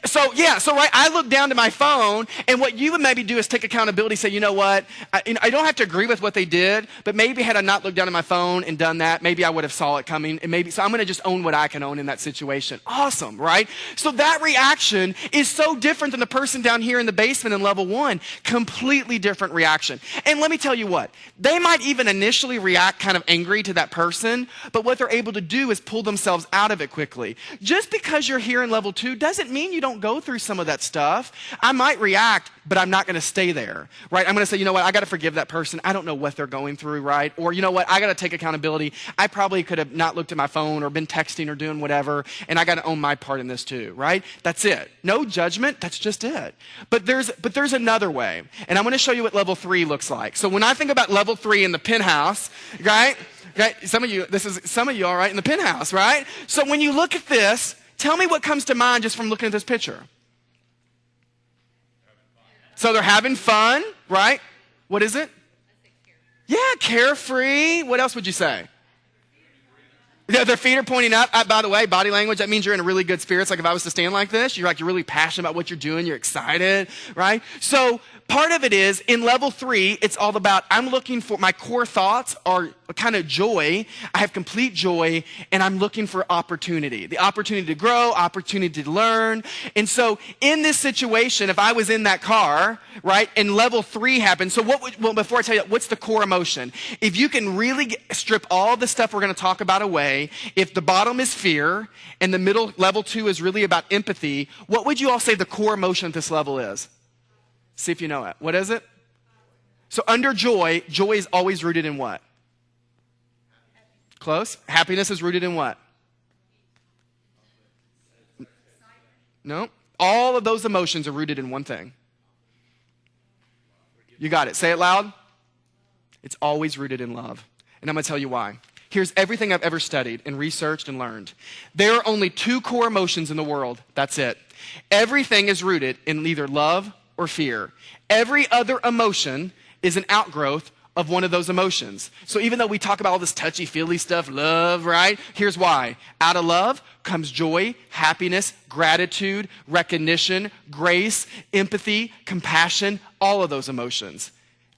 So right, I look down to my phone, and what you would maybe do is take accountability, say, you know what, I don't have to agree with what they did, but maybe had I not looked down at my phone and done that, maybe I would have saw it coming, and so I'm going to just own what I can own in that situation. Awesome, right? So that reaction is so different than the person down here in the basement in level 1. Completely different reaction. And let me tell you what, they might even initially react kind of angry to that person, but what they're able to do is pull themselves out of it quickly. Just because you're here in level 2 doesn't mean you don't go through some of that stuff. I might react, but I'm not going to stay there, right? I'm going to say, you know what, I got to forgive that person. I don't know what they're going through, right? Or, you know what, I got to take accountability. I probably could have not looked at my phone or been texting or doing whatever, and I got to own my part in this too, right? That's it. No judgment. That's just it. But there's another way, and I'm going to show you what level 3 looks like. So when I think about level 3 in the penthouse, right? Some of you all right in the penthouse, right? So when you look at this, tell me what comes to mind just from looking at this picture. So they're having fun, right? What is it? Yeah, carefree. What else would you say? Their feet are pointing up. By the way, body language, that means you're in a really good spirits. Like if I was to stand like this, you're really passionate about what you're doing. You're excited, right? So part of it is in level 3, it's all about, I'm looking for, my core thoughts are kind of joy. I have complete joy, and I'm looking for opportunity. The opportunity to grow, opportunity to learn. And so in this situation, if I was in that car, right, and level 3 happened, so before I tell you, what's the core emotion? If you can really strip all the stuff we're going to talk about away, if the bottom is fear, and the middle, level 2, is really about empathy, what would you all say the core emotion at this level is? See if you know it. What is it? So under joy, joy is always rooted in what? Close. Happiness is rooted in what? No. All of those emotions are rooted in one thing. You got it. Say it loud. It's always rooted in love. And I'm going to tell you why. Here's everything I've ever studied and researched and learned. There are only 2 core emotions in the world. That's it. Everything is rooted in either love or fear. Every other emotion is an outgrowth of one of those emotions. So even though we talk about all this touchy-feely stuff, love, right? Here's why. Out of love comes joy, happiness, gratitude, recognition, grace, empathy, compassion, all of those emotions.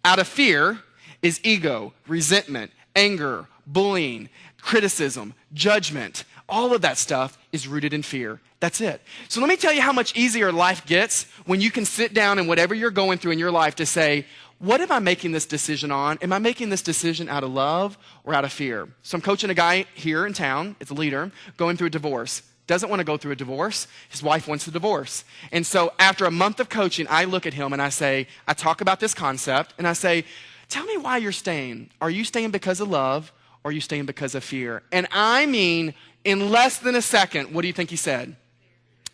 Out of fear is ego, resentment, anger, bullying, criticism, judgment. All of that stuff is rooted in fear. That's it. So let me tell you how much easier life gets when you can sit down and whatever you're going through in your life to say, what am I making this decision on? Am I making this decision out of love or out of fear? So I'm coaching a guy here in town, it's a leader, going through a divorce. Doesn't want to go through a divorce. His wife wants a divorce. And so after a month of coaching, I look at him and I talk about this concept and I say, tell me why you're staying. Are you staying because of love or are you staying because of fear? And I mean, in less than a second, what do you think he said?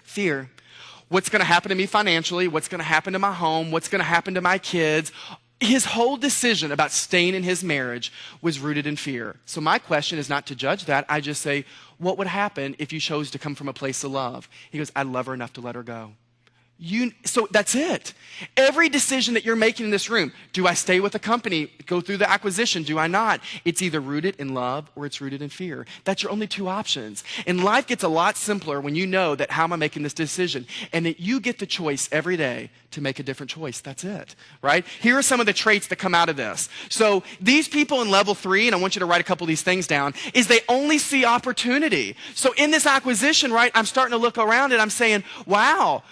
Fear. What's going to happen to me financially? What's going to happen to my home? What's going to happen to my kids? His whole decision about staying in his marriage was rooted in fear. So my question is not to judge that. I just say, what would happen if you chose to come from a place of love? He goes, I love her enough to let her go. So that's it. Every decision that you're making in this room, do I stay with the company, go through the acquisition, do I not? It's either rooted in love or it's rooted in fear. That's your only 2 options. And life gets a lot simpler when you know that how am I making this decision? And that you get the choice every day to make a different choice. That's it, right? Here are some of the traits that come out of this. So these people in level 3, and I want you to write a couple of these things down, is they only see opportunity. So in this acquisition, right, I'm starting to look around and I'm saying, wow,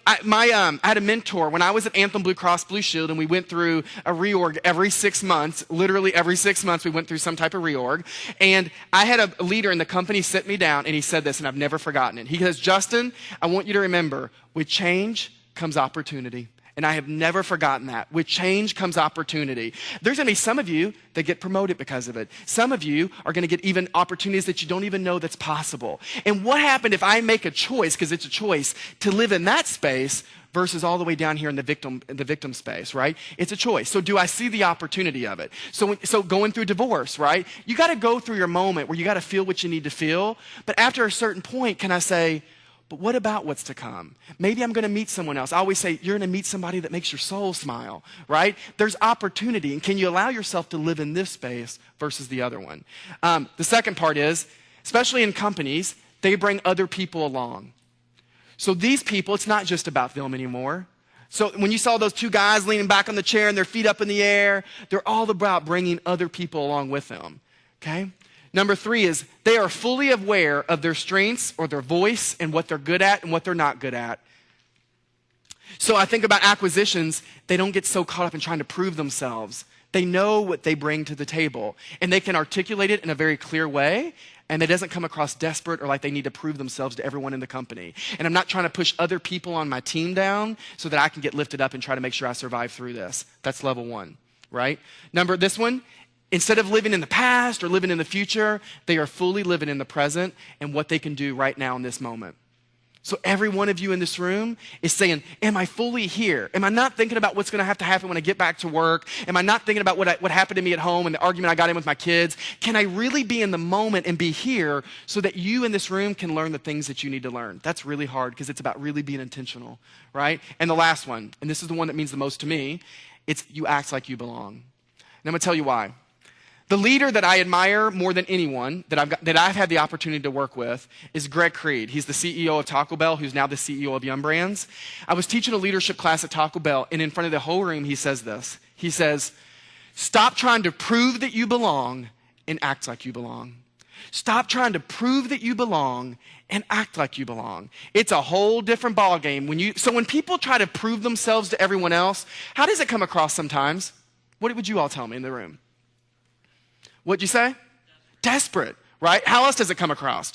I had a mentor when I was at Anthem Blue Cross Blue Shield, and we went through a reorg every 6 months. Literally every 6 months we went through some type of reorg. And I had a leader in the company sit me down and he said this, and I've never forgotten it. He goes, Justin, I want you to remember, with change comes opportunity. And I have never forgotten that. With change comes opportunity. There's going to be some of you that get promoted because of it. Some of you are going to get even opportunities that you don't even know that's possible. And what happened if I make a choice, because it's a choice, to live in that space versus all the way down here in the victim space, right? It's a choice. So do I see the opportunity of it? So going through divorce, right? You got to go through your moment where you got to feel what you need to feel. But after a certain point, can I say, but what about what's to come? Maybe I'm going to meet someone else. I always say, you're going to meet somebody that makes your soul smile, right? There's opportunity. And can you allow yourself to live in this space versus the other one? The second part is, especially in companies, they bring other people along. So these people, it's not just about them anymore. So when you saw those 2 guys leaning back on the chair and their feet up in the air, they're all about bringing other people along with them, okay? Number 3 is they are fully aware of their strengths or their voice and what they're good at and what they're not good at. So I think about acquisitions, they don't get so caught up in trying to prove themselves. They know what they bring to the table, and they can articulate it in a very clear way, and it doesn't come across desperate or like they need to prove themselves to everyone in the company. And I'm not trying to push other people on my team down so that I can get lifted up and try to make sure I survive through this. That's level 1, right? This one, instead of living in the past or living in the future, they are fully living in the present and what they can do right now in this moment. So every one of you in this room is saying, am I fully here? Am I not thinking about what's going to happen when I get back to work? Am I not thinking about what happened to me at home and the argument I got in with my kids? Can I really be in the moment and be here so that you in this room can learn the things that you need to learn? That's really hard because it's about really being intentional, right? And the last one, and this is the one that means the most to me, it's you act like you belong. And I'm going to tell you why. The leader that I admire more than anyone that I've had the opportunity to work with is Greg Creed. He's the CEO of Taco Bell, who's now the CEO of Yum Brands. I was teaching a leadership class at Taco Bell, and in front of the whole room, he says this. He says, Stop trying to prove that you belong and act like you belong. Stop trying to prove that you belong and act like you belong. It's a whole different ballgame. So when people try to prove themselves to everyone else, how does it come across sometimes? What would you all tell me in the room? What'd you say? Desperate, right? How else does it come across?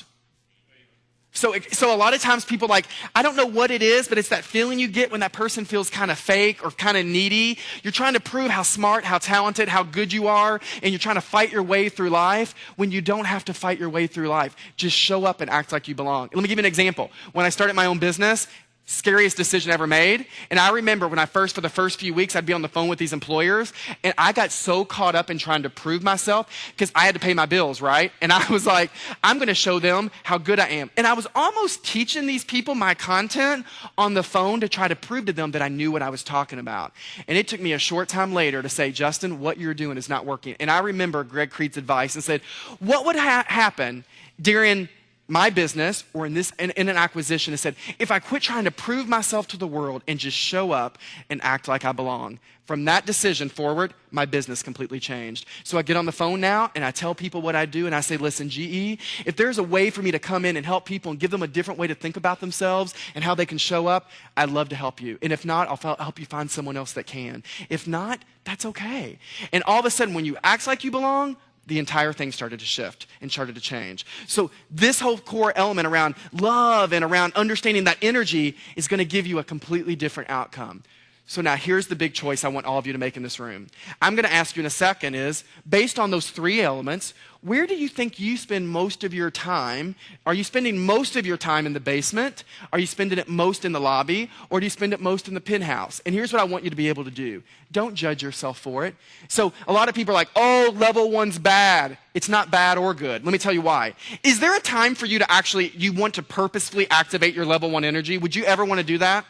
So a lot of times people I don't know what it is, but it's that feeling you get when that person feels kind of fake or kind of needy. You're trying to prove how smart, how talented, how good you are, and you're trying to fight your way through life when you don't have to fight your way through life. Just show up and act like you belong. Let me give you an example. When I started my own business, scariest decision I ever made. And I remember when for the first few weeks, I'd be on the phone with these employers, and I got so caught up in trying to prove myself because I had to pay my bills, right? And I was like, I'm going to show them how good I am. And I was almost teaching these people my content on the phone to try to prove to them that I knew what I was talking about. And it took me a short time later to say, Justin, what you're doing is not working. And I remember Greg Creed's advice and said, what would happen during my business or in an acquisition, and said, if I quit trying to prove myself to the world and just show up and act like I belong. From that decision forward, my business completely changed. So I get on the phone now and I tell people what I do, and I say, listen, GE, if there's a way for me to come in and help people and give them a different way to think about themselves and how they can show up, I'd love to help you. And if not, I'll help you find someone else that can. If not, that's okay. And all of a sudden, when you act like you belong, the entire thing started to shift and started to change. So this whole core element around love and around understanding that energy is going to give you a completely different outcome. So now here's the big choice I want all of you to make in this room. I'm going to ask you in a second is, based on those three elements, where do you think you spend most of your time? Are you spending most of your time in the basement? Are you spending it most in the lobby? Or do you spend it most in the penthouse? And here's what I want you to be able to do. Don't judge yourself for it. So a lot of people are like, oh, level one's bad. It's not bad or good. Let me tell you why. Is there a time for you to you want to purposefully activate your level one energy? Would you ever want to do that?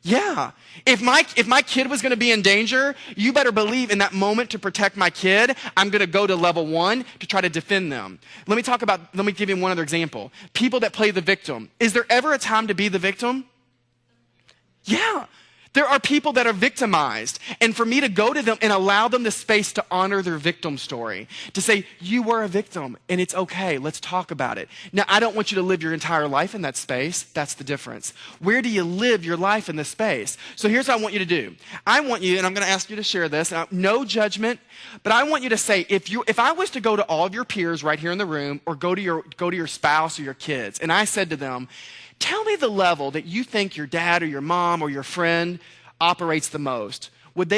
Yeah. If my kid was going to be in danger, you better believe in that moment to protect my kid, I'm going to go to level one to try to defend them. Let me give you one other example. People that play the victim. Is there ever a time to be the victim? Yeah. There are people that are victimized, and for me to go to them and allow them the space to honor their victim story, to say, you were a victim, and it's okay, let's talk about it. Now, I don't want you to live your entire life in that space. That's the difference. Where do you live your life in this space? So here's what I want you to do. I want you, and I'm going to ask you to share this, no judgment, but I want you to say, if I was to go to all of your peers right here in the room, or go to your spouse or your kids, and I said to them, tell me the level that you think your dad or your mom or your friend operates the most. Would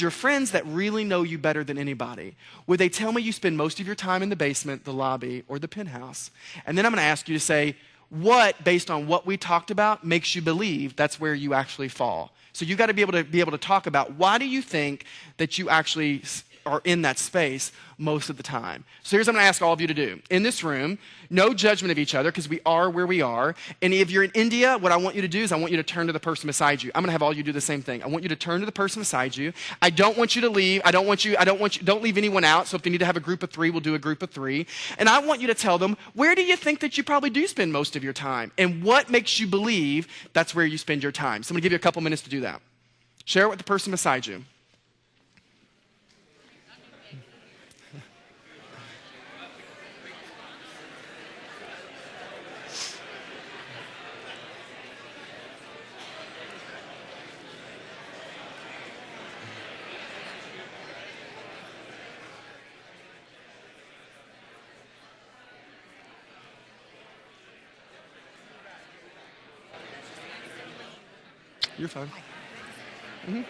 your friends that really know you better than anybody, would they tell me you spend most of your time in the basement, the lobby, or the penthouse? And then I'm going to ask you to say, what, based on what we talked about, makes you believe that's where you actually fall? So you got to be able to talk about, why do you think that you actually are in that space most of the time? So here's what I'm going to ask all of you to do. In this room, no judgment of each other, because we are where we are. And if you're in India, what I want you to do is I want you to turn to the person beside you. I'm going to have all you do the same thing. I want you to turn to the person beside you. I don't want you to leave. Don't leave anyone out. So if they need to have a group of three, we'll do a group of three. And I want you to tell them, where do you think that you probably do spend most of your time? And what makes you believe that's where you spend your time? So I'm going to give you a couple minutes to do that. Share it with the person beside you. You're fine. Mm-hmm.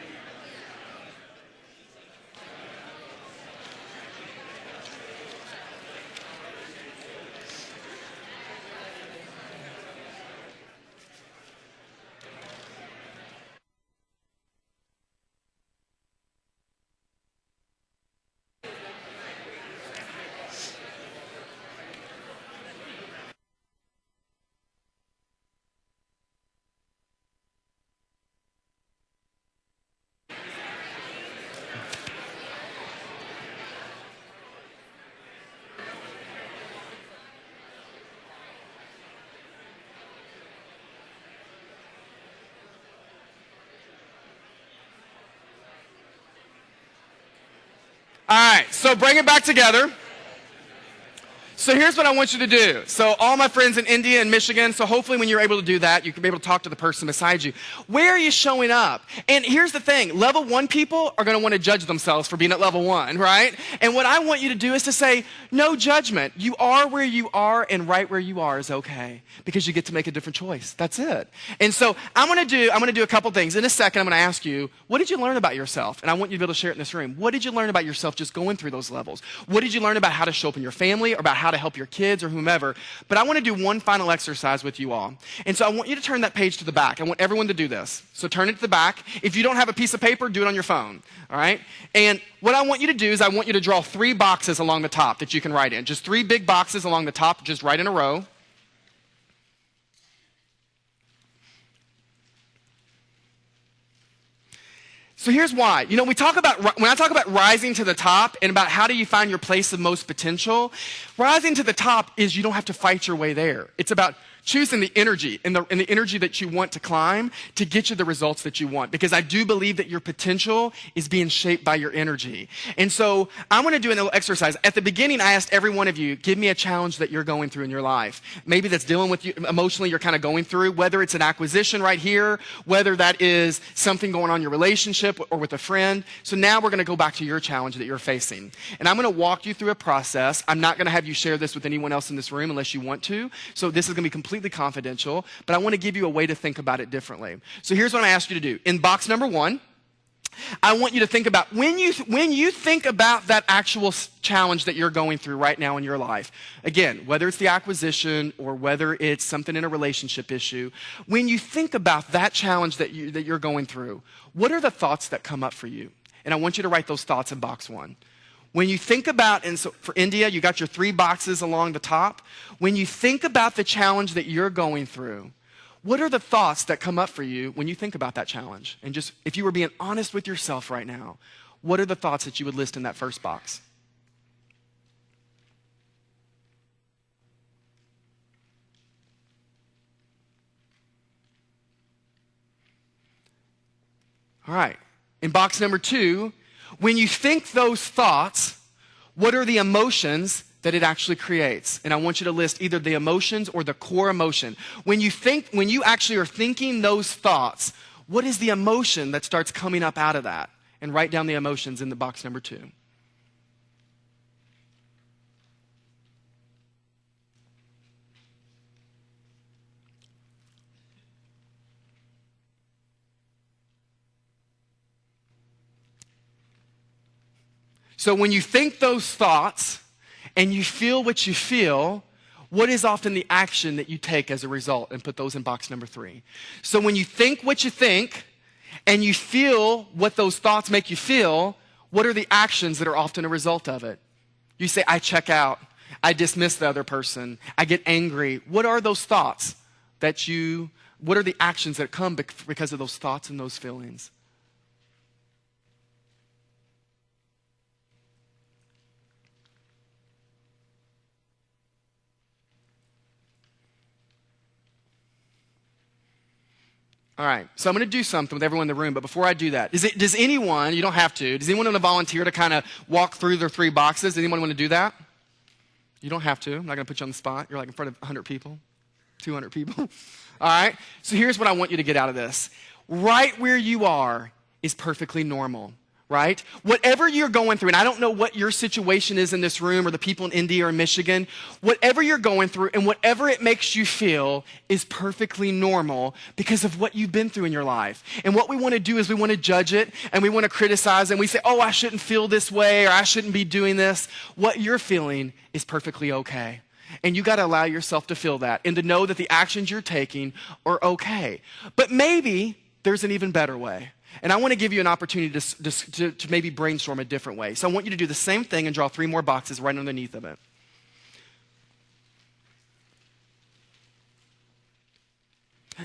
All right, so bring it back together. So here's what I want you to do. So all my friends in India and Michigan, so hopefully when you're able to do that, you can be able to talk to the person beside you. Where are you showing up? And here's the thing. Level 1 people are going to want to judge themselves for being at level 1, right? And what I want you to do is to say, no judgment. You are where you are, and right where you are is okay, because you get to make a different choice. That's it. And so I'm going to do a couple things. In a second, I'm going to ask you, what did you learn about yourself? And I want you to be able to share it in this room. What did you learn about yourself just going through those levels? What did you learn about how to show up in your family, or about how to help your kids or whomever? But I want to do one final exercise with you all. And so I want you to turn that page to the back. I want everyone to do this. So turn it to the back. If you don't have a piece of paper, do it on your phone. All right? And what I want you to do is I want you to draw 3 boxes along the top that you can write in. Just 3 big boxes along the top, just right in a row. So here's why. You know, when I talk about rising to the top and about how do you find your place of most potential, rising to the top is you don't have to fight your way there. It's about choosing the energy and the energy that you want to climb to get you the results that you want. Because I do believe that your potential is being shaped by your energy. And so I'm going to do a little exercise. At the beginning, I asked every one of you, give me a challenge that you're going through in your life. Maybe that's dealing with you emotionally, you're kind of going through, whether it's an acquisition right here, whether that is something going on in your relationship or with a friend. So now we're going to go back to your challenge that you're facing. And I'm going to walk you through a process. I'm not going to have you share this with anyone else in this room unless you want to. So this is going to be completely confidential, but I want to give you a way to think about it differently. So here's what I'm going to ask you to do. In box number 1, I want you to think about when you think about that actual challenge that you're going through right now in your life. Again, whether it's the acquisition or whether it's something in a relationship issue, when you think about that challenge that you're going through, what are the thoughts that come up for you? And I want you to write those thoughts in box 1. When you think about, and so for India, you got your 3 boxes along the top. When you think about the challenge that you're going through, what are the thoughts that come up for you when you think about that challenge? And just, if you were being honest with yourself right now, what are the thoughts that you would list in that first box? All right. In box number 2, when you think those thoughts, what are the emotions that it actually creates? And I want you to list either the emotions or the core emotion. When you actually are thinking those thoughts, what is the emotion that starts coming up out of that? And write down the emotions in the box number 2. So when you think those thoughts and you feel what you feel, what is often the action that you take as a result? And put those in box number 3. So when you think what you think and you feel what those thoughts make you feel, what are the actions that are often a result of it? You say, I check out. I dismiss the other person. I get angry. What are those thoughts what are the actions that come because of those thoughts and those feelings? All right, so I'm going to do something with everyone in the room, but before I do that, does anyone, you don't have to, does anyone want to volunteer to kind of walk through their 3 boxes? Does anyone want to do that? You don't have to. I'm not going to put you on the spot. You're like in front of 100 people, 200 people. All right, so here's what I want you to get out of this. Right where you are is perfectly normal. Right? Whatever you're going through, and I don't know what your situation is in this room or the people in India or Michigan, whatever you're going through and whatever it makes you feel is perfectly normal because of what you've been through in your life. And what we want to do is we want to judge it and we want to criticize and we say, oh, I shouldn't feel this way or I shouldn't be doing this. What you're feeling is perfectly okay. And you got to allow yourself to feel that and to know that the actions you're taking are okay. But maybe there's an even better way. And I want to give you an opportunity to maybe brainstorm a different way. So I want you to do the same thing and draw 3 more boxes right underneath of it.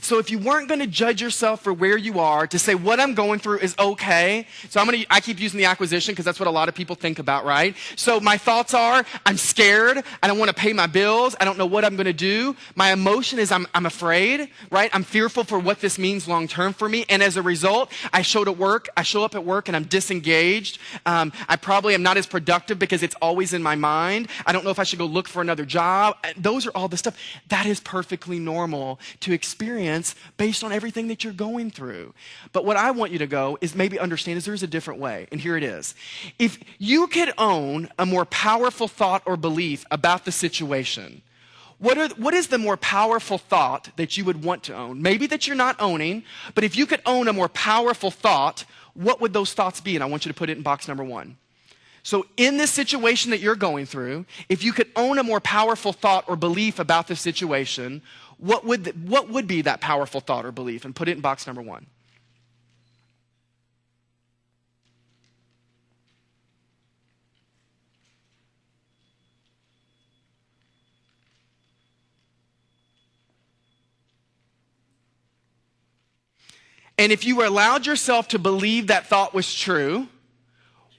So if you weren't going to judge yourself for where you are, to say what I'm going through is okay. So I keep using the acquisition because that's what a lot of people think about, right? So my thoughts are, I'm scared. I don't want to pay my bills. I don't know what I'm going to do. My emotion is I'm afraid, right? I'm fearful for what this means long term for me. And as a result, I show up at work and I'm disengaged. I probably am not as productive because it's always in my mind. I don't know if I should go look for another job. Those are all the stuff. That is perfectly normal to experience based on everything that you're going through. But what I want you to go is maybe understand is there's a different way. And here it is. If you could own a more powerful thought or belief about the situation, what is the more powerful thought that you would want to own? Maybe that you're not owning, but if you could own a more powerful thought, what would those thoughts be? And I want you to put it in box number 1. So in this situation that you're going through, if you could own a more powerful thought or belief about the situation, what would be that powerful thought or belief? And put it in box number 1. And if you allowed yourself to believe that thought was true,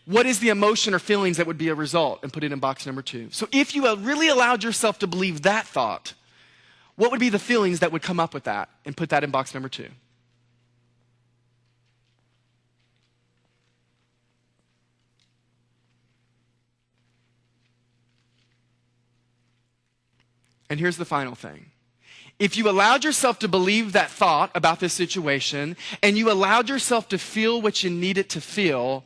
what is the emotion or feelings that would be a result? And put it in box number 2. So if you really allowed yourself to believe that thought, what would be the feelings that would come up with that? And put that in box number 2. And here's the final thing. If you allowed yourself to believe that thought about this situation, and you allowed yourself to feel what you needed to feel,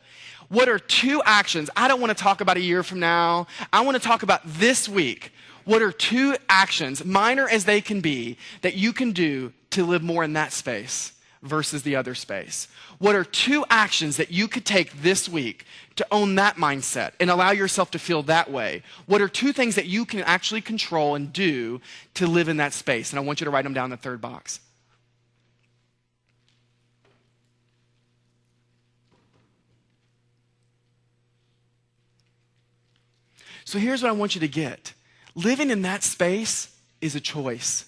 what are 2 actions? I don't want to talk about a year from now. I want to talk about this week. What are 2 actions, minor as they can be, that you can do to live more in that space versus the other space? What are 2 actions that you could take this week to own that mindset and allow yourself to feel that way? What are 2 things that you can actually control and do to live in that space? And I want you to write them down in the 3rd box. So here's what I want you to get. Living in that space is a choice,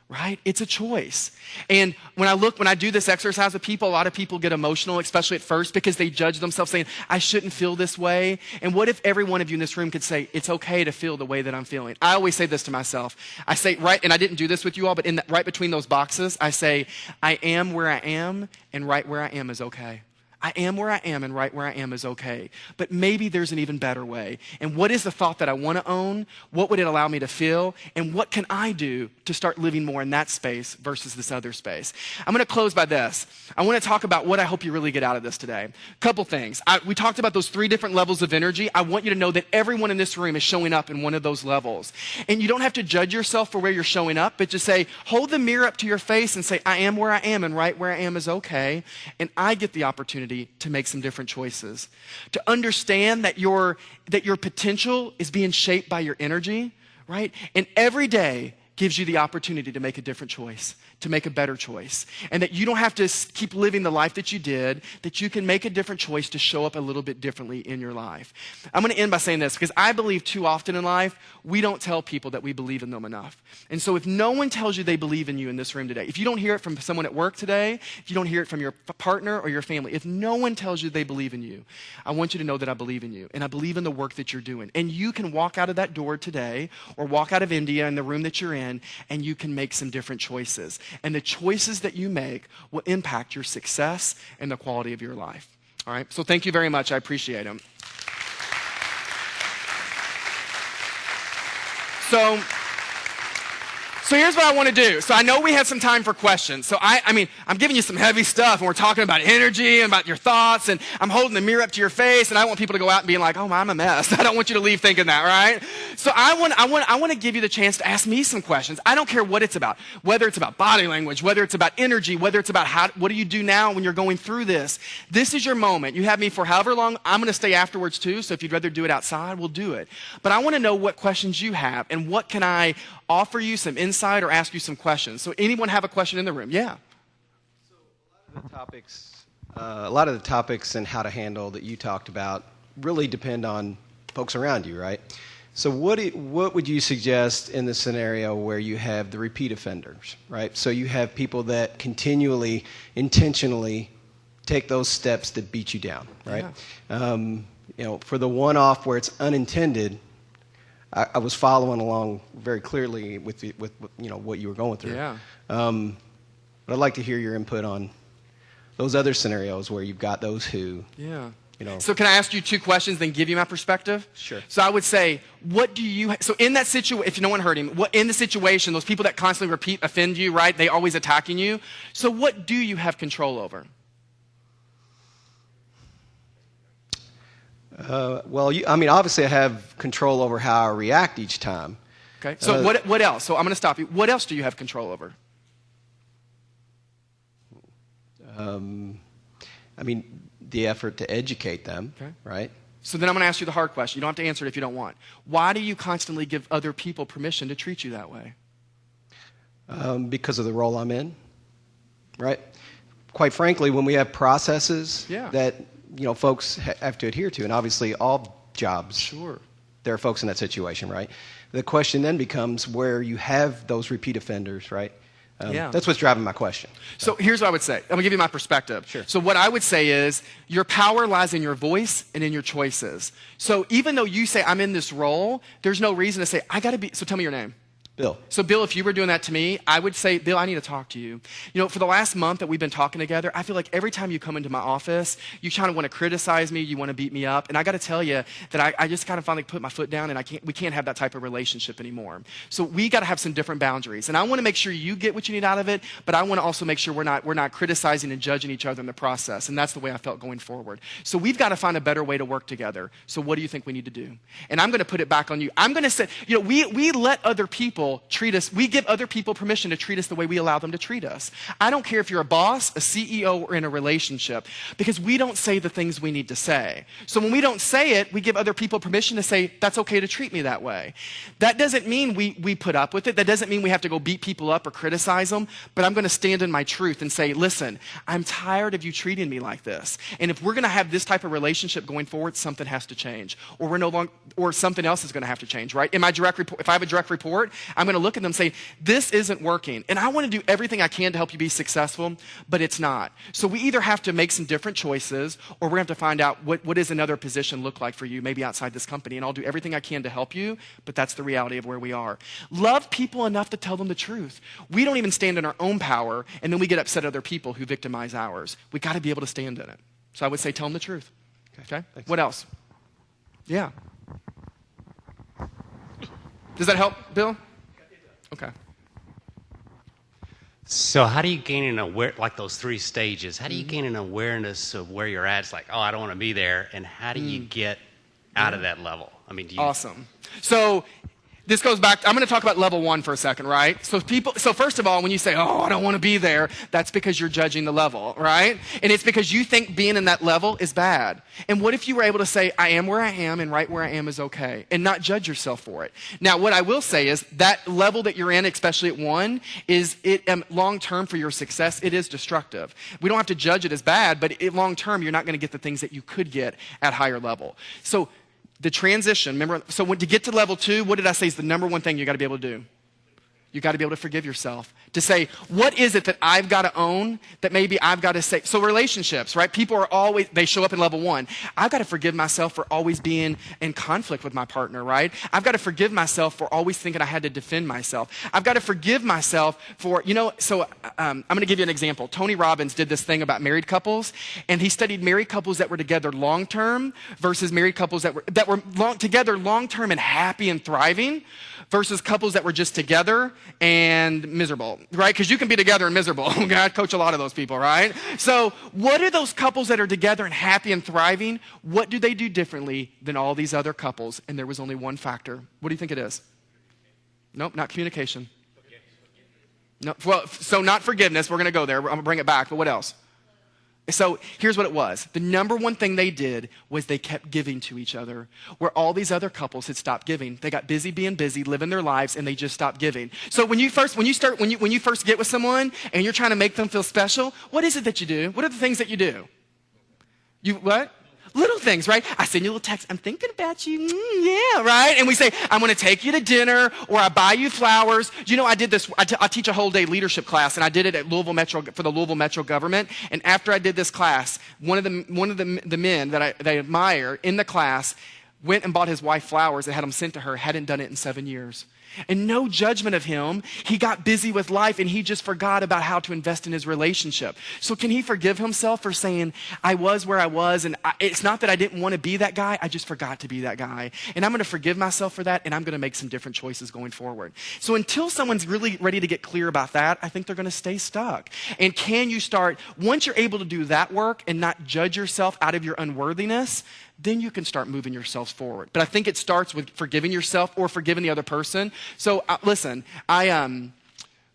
right? It's a choice. And when I do this exercise with people, a lot of people get emotional, especially at first, because they judge themselves saying, I shouldn't feel this way. And what if every one of you in this room could say, it's okay to feel the way that I'm feeling? I always say this to myself. I say, and I didn't do this with you all, but right between those boxes, I say, I am where I am, and right where I am is okay. I am where I am, and right where I am is okay. But maybe there's an even better way. And what is the thought that I want to own? What would it allow me to feel? And what can I do to start living more in that space versus this other space? I'm going to close by this. I want to talk about what I hope you really get out of this today. Couple things. We talked about those 3 different levels of energy. I want you to know that everyone in this room is showing up in one of those levels. And you don't have to judge yourself for where you're showing up, but just say, hold the mirror up to your face and say, I am where I am, and right where I am is okay. And I get the opportunity to make some different choices. To understand that your potential is being shaped by your energy, right? And every day gives you the opportunity to make a different choice, to make a better choice. And that you don't have to keep living the life that you did, that you can make a different choice to show up a little bit differently in your life. I'm going to end by saying this, because I believe too often in life, we don't tell people that we believe in them enough. And so if no one tells you they believe in you in this room today, if you don't hear it from someone at work today, if you don't hear it from your partner or your family, if no one tells you they believe in you, I want you to know that I believe in you, and I believe in the work that you're doing. And you can walk out of that door today, or walk out of India in the room that you're in, and you can make some different choices. And the choices that you make will impact your success and the quality of your life. All right? So thank you very much. I appreciate them. So here's what I want to do. So I know we had some time for questions. So I mean, I'm giving you some heavy stuff, and we're talking about energy and about your thoughts, and I'm holding the mirror up to your face, and I want people to go out and be like, oh, I'm a mess. I don't want you to leave thinking that, right? So I want to give you the chance to ask me some questions. I don't care what it's about, whether it's about body language, whether it's about energy, whether it's about what do you do now when you're going through this. This is your moment. You have me for however long. I'm going to stay afterwards too, so if you'd rather do it outside, we'll do it. But I want to know what questions you have, and what can I offer you some insight or ask you some questions. So anyone have a question in the room? Yeah. So a lot of the topics and how to handle that you talked about really depend on folks around you, right? So what would you suggest in the scenario where you have the repeat offenders, right? So you have people that continually, intentionally take those steps that beat you down, right? Yeah. For the one-off where it's unintended, I was following along very clearly with what you were going through. Yeah. But I'd like to hear your input on those other scenarios where you've got those who. Yeah. You know. So can I ask you 2 questions, then give you my perspective? Sure. So I would say, so in that situation, if no one heard him, in the situation, those people that constantly offend you, right? They always attacking you. So what do you have control over? Obviously I have control over how I react each time. Okay. So what else? So I'm going to stop you. What else do you have control over? The effort to educate them, okay. Right? So then I'm going to ask you the hard question. You don't have to answer it if you don't want. Why do you constantly give other people permission to treat you that way? Because of the role I'm in, right? Quite frankly, when we have processes that folks have to adhere to, and obviously all jobs, sure, there are folks in that situation, right? The question then becomes where you have those repeat offenders, right? That's what's driving my question. So here's what I would say. I'm going to give you my perspective. Sure. So what I would say is your power lies in your voice and in your choices. So even though you say, I'm in this role, there's no reason to say, I got to be, so tell me your name. Bill. So Bill, if you were doing that to me, I would say, Bill, I need to talk to you. For the last month that we've been talking together, I feel like every time you come into my office, you kind of want to criticize me, you want to beat me up. And I got to tell you that I just kind of finally put my foot down, and we can't have that type of relationship anymore. So we got to have some different boundaries. And I want to make sure you get what you need out of it, but I want to also make sure we're not criticizing and judging each other in the process. And that's the way I felt going forward. So we've got to find a better way to work together. So what do you think we need to do? And I'm going to put it back on you. I'm going to say, we let other people treat us. We give other people permission to treat us the way we allow them to treat us. I don't care if you're a boss, a CEO, or in a relationship, because we don't say the things we need to say. So when we don't say it, we give other people permission to say, that's okay to treat me that way. That doesn't mean we put up with it. That doesn't mean we have to go beat people up or criticize them, but I'm going to stand in my truth and say, listen, I'm tired of you treating me like this. And if we're going to have this type of relationship going forward, something has to change, or something else is going to have to change, right? In my direct report, if I have a direct report, I'm going to look at them and say, this isn't working. And I want to do everything I can to help you be successful, but it's not. So we either have to make some different choices, or we're going to have to find out what does another position look like for you, maybe outside this company. And I'll do everything I can to help you, but that's the reality of where we are. Love people enough to tell them the truth. We don't even stand in our own power, and then we get upset at other people who victimize ours. We got to be able to stand in it. So I would say tell them the truth. Okay? What else? Yeah. Does that help, Bill? Okay. So how do you gain an awareness, like those 3 stages, how do you gain an awareness of where you're at? It's like, I don't want to be there. And how do you get out of that level? Awesome. So this goes back, I'm going to talk about level 1 for a second, right? So first of all, when you say, I don't want to be there, that's because you're judging the level, right? And it's because you think being in that level is bad. And what if you were able to say, I am where I am, and right where I am is okay, and not judge yourself for it? Now, what I will say is that level that you're in, especially at 1, is long-term for your success, it is destructive. We don't have to judge it as bad, but long-term, you're not going to get the things that you could get at higher level. So the transition, remember, so to get to level 2, what did I say is the number 1 thing you got to be able to do? You got to be able to forgive yourself. To say, what is it that I've got to own that maybe I've got to say? So relationships, right? People are always, they show up in level 1. I've got to forgive myself for always being in conflict with my partner, right? I've got to forgive myself for always thinking I had to defend myself. I've got to forgive myself for, I'm going to give you an example. Tony Robbins did this thing about married couples, and he studied married couples that were together long-term versus married couples that were together long-term and happy and thriving versus couples that were just together and miserable, right? Because you can be together and miserable. I coach a lot of those people, right? So what are those couples that are together and happy and thriving? What do they do differently than all these other couples? And there was only one factor. What do you think it is? Nope, not communication. No, well, so not forgiveness. We're going to go there. I'm going to bring it back. But what else? So here's what it was. The number 1 thing they did was they kept giving to each other, where all these other couples had stopped giving. They got busy being busy, living their lives, and they just stopped giving. So when you first get with someone and you're trying to make them feel special, what is it that you do? What are the things that you do? You what? Little things, right? I send you a little text. I'm thinking about you. Yeah, right? And we say, I'm going to take you to dinner, or I buy you flowers. You know, I did this. I teach a whole day leadership class, and I did it at Louisville Metro for the Louisville Metro government. And after I did this class, one of the men that I admire in the class went and bought his wife flowers and had them sent to her. Hadn't done it in 7 years. And no judgment of him. He got busy with life and he just forgot about how to invest in his relationship. So can he forgive himself for saying, I was where I was, and it's not that I didn't want to be that guy, I just forgot to be that guy. And I'm going to forgive myself for that, and I'm going to make some different choices going forward. So until someone's really ready to get clear about that, I think they're going to stay stuck. And can you start, once you're able to do that work and not judge yourself out of your unworthiness, then you can start moving yourselves forward. But I think it starts with forgiving yourself or forgiving the other person. So listen, I don't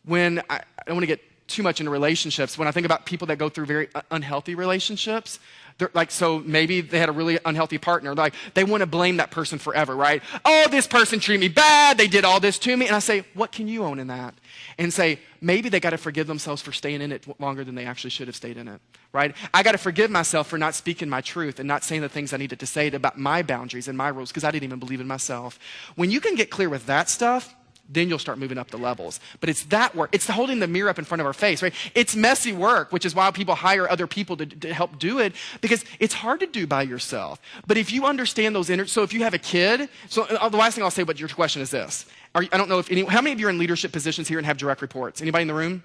want to get too much into relationships. When I think about people that go through very unhealthy relationships, they're like, so maybe they had a really unhealthy partner. Like, they want to blame that person forever, right? Oh, this person treated me bad. They did all this to me. And I say, what can you own in that? And say, maybe they got to forgive themselves for staying in it longer than they actually should have stayed in it, right? I got to forgive myself for not speaking my truth and not saying the things I needed to say about my boundaries and my rules, because I didn't even believe in myself. When you can get clear with that stuff, then you'll start moving up the levels. But it's that work. It's holding the mirror up in front of our face, right? It's messy work, which is why people hire other people to help do it, because it's hard to do by yourself. But if you understand those so if you have a kid, so the last thing I'll say about your question is this. I don't know how many of you are in leadership positions here and have direct reports? Anybody in the room?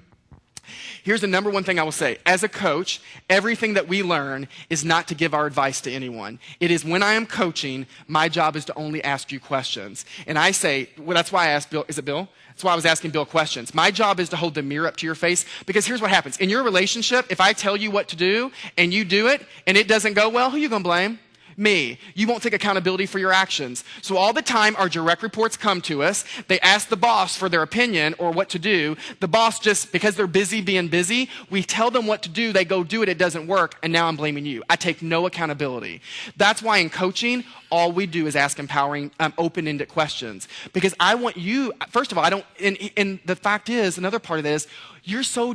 Here's the number one thing I will say. As a coach, everything that we learn is not to give our advice to anyone. It is when I am coaching, my job is to only ask you questions. And I say, well, that's why I asked Bill. Is it Bill? That's why I was asking Bill questions. My job is to hold the mirror up to your face, because here's what happens. In your relationship, if I tell you what to do and you do it and it doesn't go well, who are you going to blame? Me. You won't take accountability for your actions. So all the time our direct reports come to us, they ask the boss for their opinion or what to do. The boss just, because they're busy being busy, we tell them what to do, they go do it, it doesn't work, and now I'm blaming you. I take no accountability. That's why in coaching, all we do is ask empowering, open-ended questions. Because I want you, first of all, and the fact is, another part of this, you're so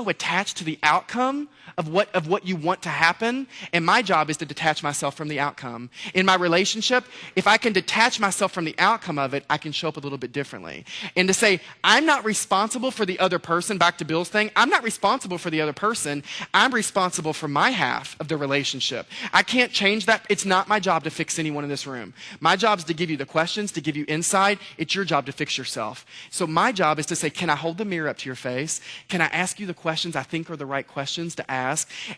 attached to the outcome of what you want to happen, and my job is to detach myself from the outcome. In my relationship, if I can detach myself from the outcome of it, I can show up a little bit differently. And to say, I'm not responsible for the other person, back to Bill's thing, I'm not responsible for the other person, I'm responsible for my half of the relationship. I can't change that. It's not my job to fix anyone in this room. My job is to give you the questions, to give you insight. It's your job to fix yourself. So my job is to say, can I hold the mirror up to your face? Can I ask you the questions I think are the right questions to ask?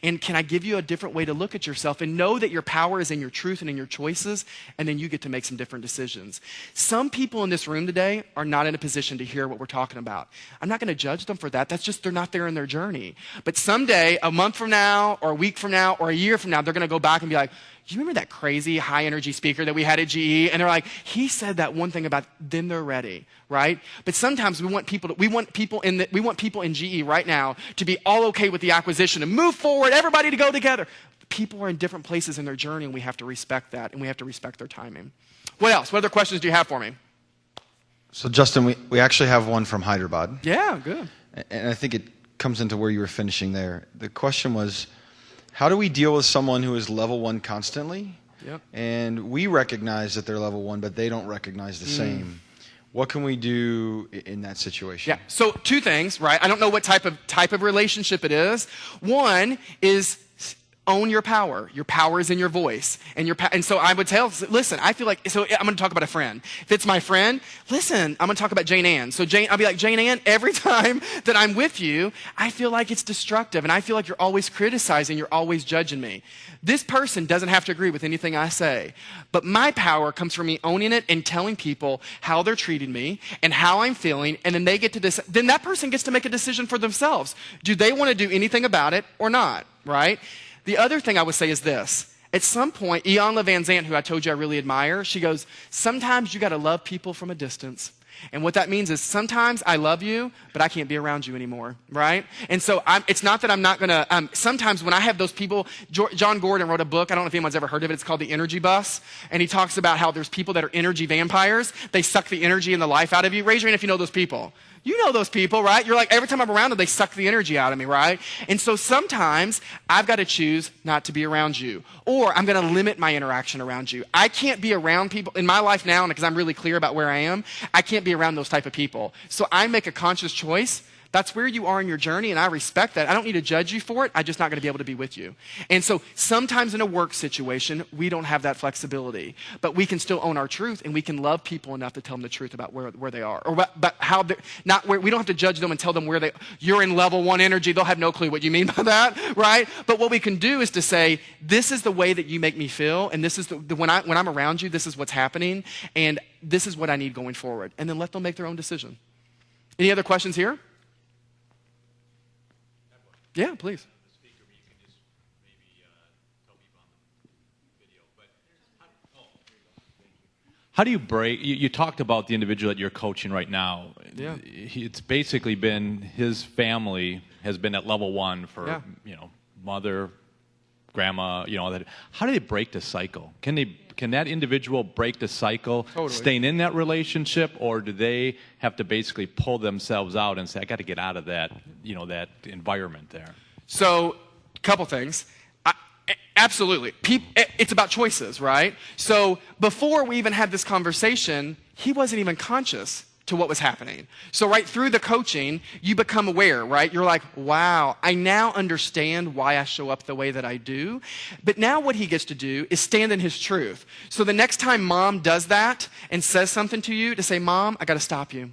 And can I give you a different way to look at yourself and know that your power is in your truth and in your choices, and then you get to make some different decisions. Some people in this room today are not in a position to hear what we're talking about. I'm not going to judge them for that. That's just, they're not there in their journey. But someday, a month from now, or a week from now, or a year from now, they're going to go back and be like, do you remember that crazy high energy speaker that we had at GE? And they're like, he said that one thing about, then they're ready, right? But sometimes we want people in GE right now to be all okay with the acquisition and move forward, everybody to go together. People are in different places in their journey, and we have to respect that, and we have to respect their timing. What else? What other questions do you have for me? So Justin, we actually have one from Hyderabad. Yeah, good. And I think it comes into where you were finishing there. The question was, how do we deal with someone who is level 1 constantly? Yep. And we recognize that they're level 1, but they don't recognize the same. What can we do in that situation? Yeah. So 2 things, right? I don't know what type of relationship it is. One is own your power. Your power is in your voice. And so I would tell, listen, I feel like, so I'm going to talk about a friend. If it's my friend, listen, I'm going to talk about Jane Ann. So I'll be like, Jane Ann, every time that I'm with you, I feel like it's destructive. And I feel like you're always criticizing, you're always judging me. This person doesn't have to agree with anything I say. But my power comes from me owning it and telling people how they're treating me and how I'm feeling. And then then that person gets to make a decision for themselves. Do they want to do anything about it or not, right? The other thing I would say is this. At some point, Ian Van Zandt, who I told you I really admire, she goes, sometimes you got to love people from a distance. And what that means is sometimes I love you, but I can't be around you anymore, right? And so it's not that I'm not going to, sometimes when I have those people, John Gordon wrote a book, I don't know if anyone's ever heard of it, it's called The Energy Bus, and he talks about how there's people that are energy vampires. They suck the energy and the life out of you. Raise your hand if you know those people. You know those people, right? You're like, every time I'm around them, they suck the energy out of me, right? And so sometimes I've got to choose not to be around you, or I'm going to limit my interaction around you. I can't be around people in my life now, because I'm really clear about where I am. I can't be around those type of people. So I make a conscious choice. That's where you are in your journey, and I respect that. I don't need to judge you for it. I'm just not going to be able to be with you. And so sometimes in a work situation, we don't have that flexibility. But we can still own our truth, and we can love people enough to tell them the truth about where they are. Or but how not where we don't have to judge them and tell them where you're in level 1 energy. They'll have no clue what you mean by that, right? But what we can do is to say, this is the way that you make me feel, and this is when I'm around you, this is what's happening, and this is what I need going forward. And then let them make their own decision. Any other questions here? Yeah, please. How do you break? You talked about the individual that you're coaching right now. Yeah. It's basically been his family has been at level 1 for mother, grandma. That. How do they break the cycle? Can that individual break the cycle, staying in that relationship, or do they have to basically pull themselves out and say, I got to get out of that, that environment there? So, a couple things. Absolutely. It's about choices, right? So, before we even had this conversation, he wasn't even conscious to what was happening. So right through the coaching, you become aware, right? You're like, wow, I now understand why I show up the way that I do. But now what he gets to do is stand in his truth. So the next time mom does that and says something to you, to say, Mom, I got to stop you.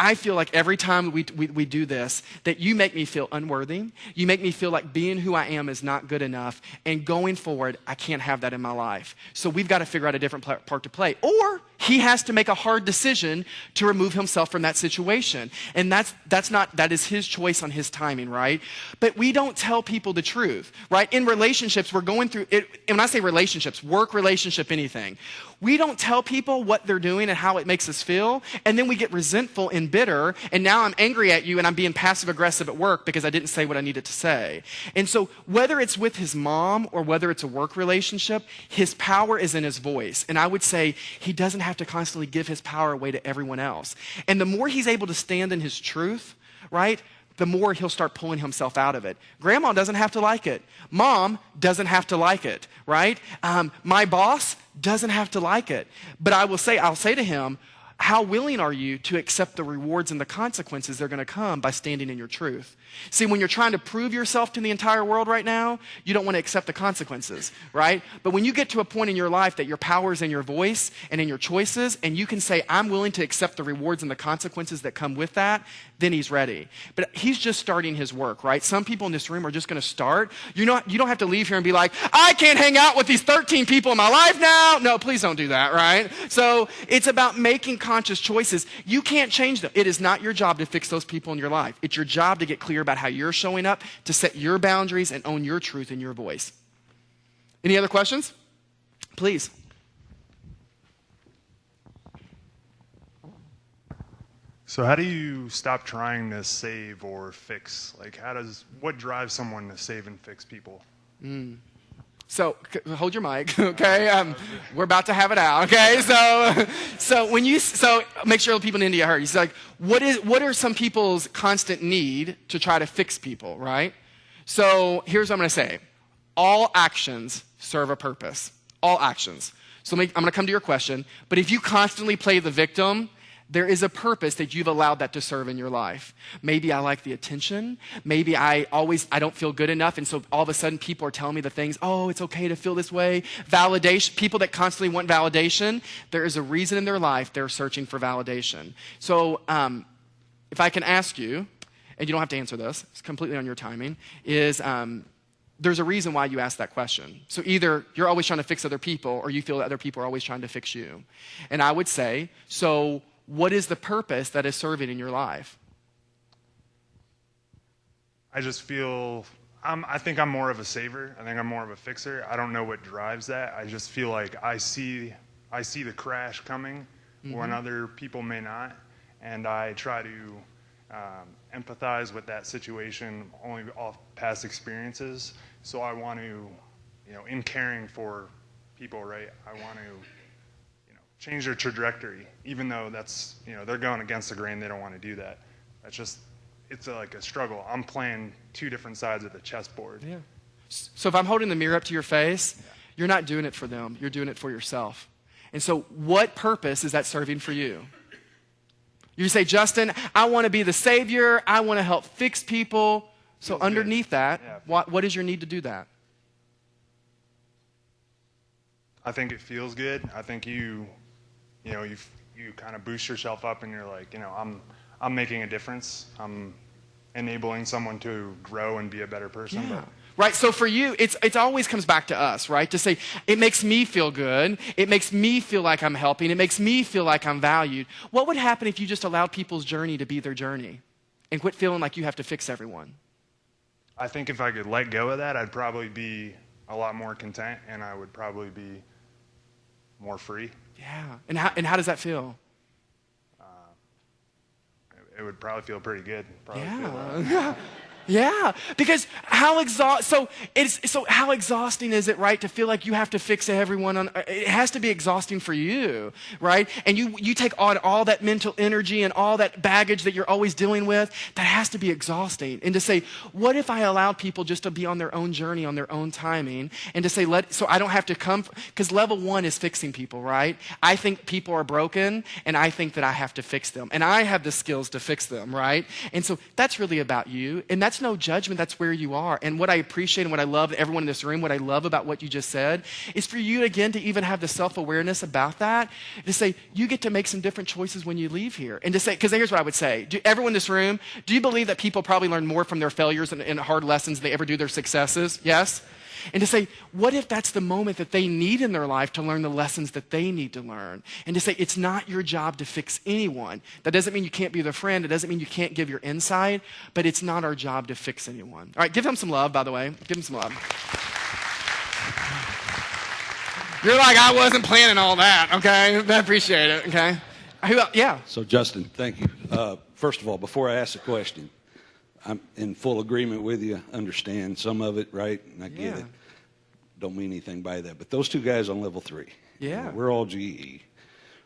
I feel like every time we do this, that you make me feel unworthy. You make me feel like being who I am is not good enough. And going forward, I can't have that in my life. So we've got to figure out a different part to play. Or he has to make a hard decision to remove himself from that situation. And that is his choice on his timing, right? But we don't tell people the truth, right? In relationships, we're going through it. And when I say relationships, work, relationship, anything, we don't tell people what they're doing and how it makes us feel. And then we get resentful and bitter. And now I'm angry at you and I'm being passive aggressive at work because I didn't say what I needed to say. And so whether it's with his mom or whether it's a work relationship, his power is in his voice. And I would say he doesn't have to constantly give his power away to everyone else. And the more he's able to stand in his truth, right, the more he'll start pulling himself out of it. Grandma doesn't have to like it. Mom doesn't have to like it, right? My boss doesn't have to like it. But I'll say to him, how willing are you to accept the rewards and the consequences that are going to come by standing in your truth? See, when you're trying to prove yourself to the entire world right now, you don't want to accept the consequences, right? But when you get to a point in your life that your power is in your voice and in your choices, and you can say, I'm willing to accept the rewards and the consequences that come with that, then he's ready. But he's just starting his work, right? Some people in this room are just going to start. You don't have to leave here and be like, I can't hang out with these 13 people in my life now. No, please don't do that, right? So it's about making conscious choices. You can't change them. It is not your job to fix those people in your life. It's your job to get clear about how you're showing up, to set your boundaries and own your truth and your voice. Any other questions? Please. So how do you stop trying to save or fix? Like what drives someone to save and fix people? So hold your mic, okay? We're about to have it out, okay? So make sure the people in India heard. He's like, what are some people's constant need to try to fix people, right? So here's what I'm going to say. All actions serve a purpose. All actions. So I'm going to come to your question. But if you constantly play the victim, there is a purpose that you've allowed that to serve in your life. Maybe I like the attention. Maybe I don't feel good enough. And so all of a sudden people are telling me the things, oh, it's okay to feel this way. Validation, people that constantly want validation, there is a reason in their life they're searching for validation. So if I can ask you, and you don't have to answer this, it's completely on your timing, is there's a reason why you ask that question. So either you're always trying to fix other people or you feel that other people are always trying to fix you. And I would say, so what is the purpose that is serving in your life? I just feel, I think I'm more of a saver. I think I'm more of a fixer. I don't know what drives that. I just feel like I see the crash coming when other people may not. And I try to empathize with that situation only off past experiences. So I want to, in caring for people, right, I want to, change their trajectory, even though that's, they're going against the grain. They don't want to do that. It's like a struggle. I'm playing two different sides of the chessboard. Yeah. So if I'm holding the mirror up to your face, you're not doing it for them. You're doing it for yourself. And so what purpose is that serving for you? You say, Justin, I want to be the savior. I want to help fix people. So Feels underneath good. that, Yeah. what is your need to do that? I think it feels good. I think you kind of boost yourself up, and you're like, I'm making a difference. I'm enabling someone to grow and be a better person. Yeah. Right, so for you, it always comes back to us, right? To say, it makes me feel good. It makes me feel like I'm helping. It makes me feel like I'm valued. What would happen if you just allowed people's journey to be their journey and quit feeling like you have to fix everyone? I think if I could let go of that, I'd probably be a lot more content, and I would probably be more free. Yeah, and how does that feel? It would probably feel pretty good. Yeah. Yeah, because how exhausting is it, right, to feel like you have to fix everyone? It has to be exhausting for you, right? And you take on all that mental energy and all that baggage that you're always dealing with. That has to be exhausting. And to say, what if I allowed people just to be on their own journey, on their own timing, and to say, so I don't have to come, because level 1 is fixing people, right? I think people are broken, and I think that I have to fix them, and I have the skills to fix them, right? And so that's really about you, and that's no judgment. That's where you are. And what I appreciate and what I love, everyone in this room, what I love about what you just said is for you, again, to even have the self-awareness about that, to say, you get to make some different choices when you leave here. And to say, because here's what I would say. Everyone in this room, do you believe that people probably learn more from their failures and hard lessons than they ever do their successes? Yes? And to say, what if that's the moment that they need in their life to learn the lessons that they need to learn? And to say, it's not your job to fix anyone. That doesn't mean you can't be their friend. It doesn't mean you can't give your insight, but it's not our job to fix anyone. All right, give them some love, by the way. Give them some love. You're like, I wasn't planning all that, okay? I appreciate it, okay? Who else? Yeah. So, Justin, thank you. First of all, before I ask the question, I'm in full agreement with you. Understand some of it, right? And I get it. Don't mean anything by that. But those two guys on level 3, we're all GE.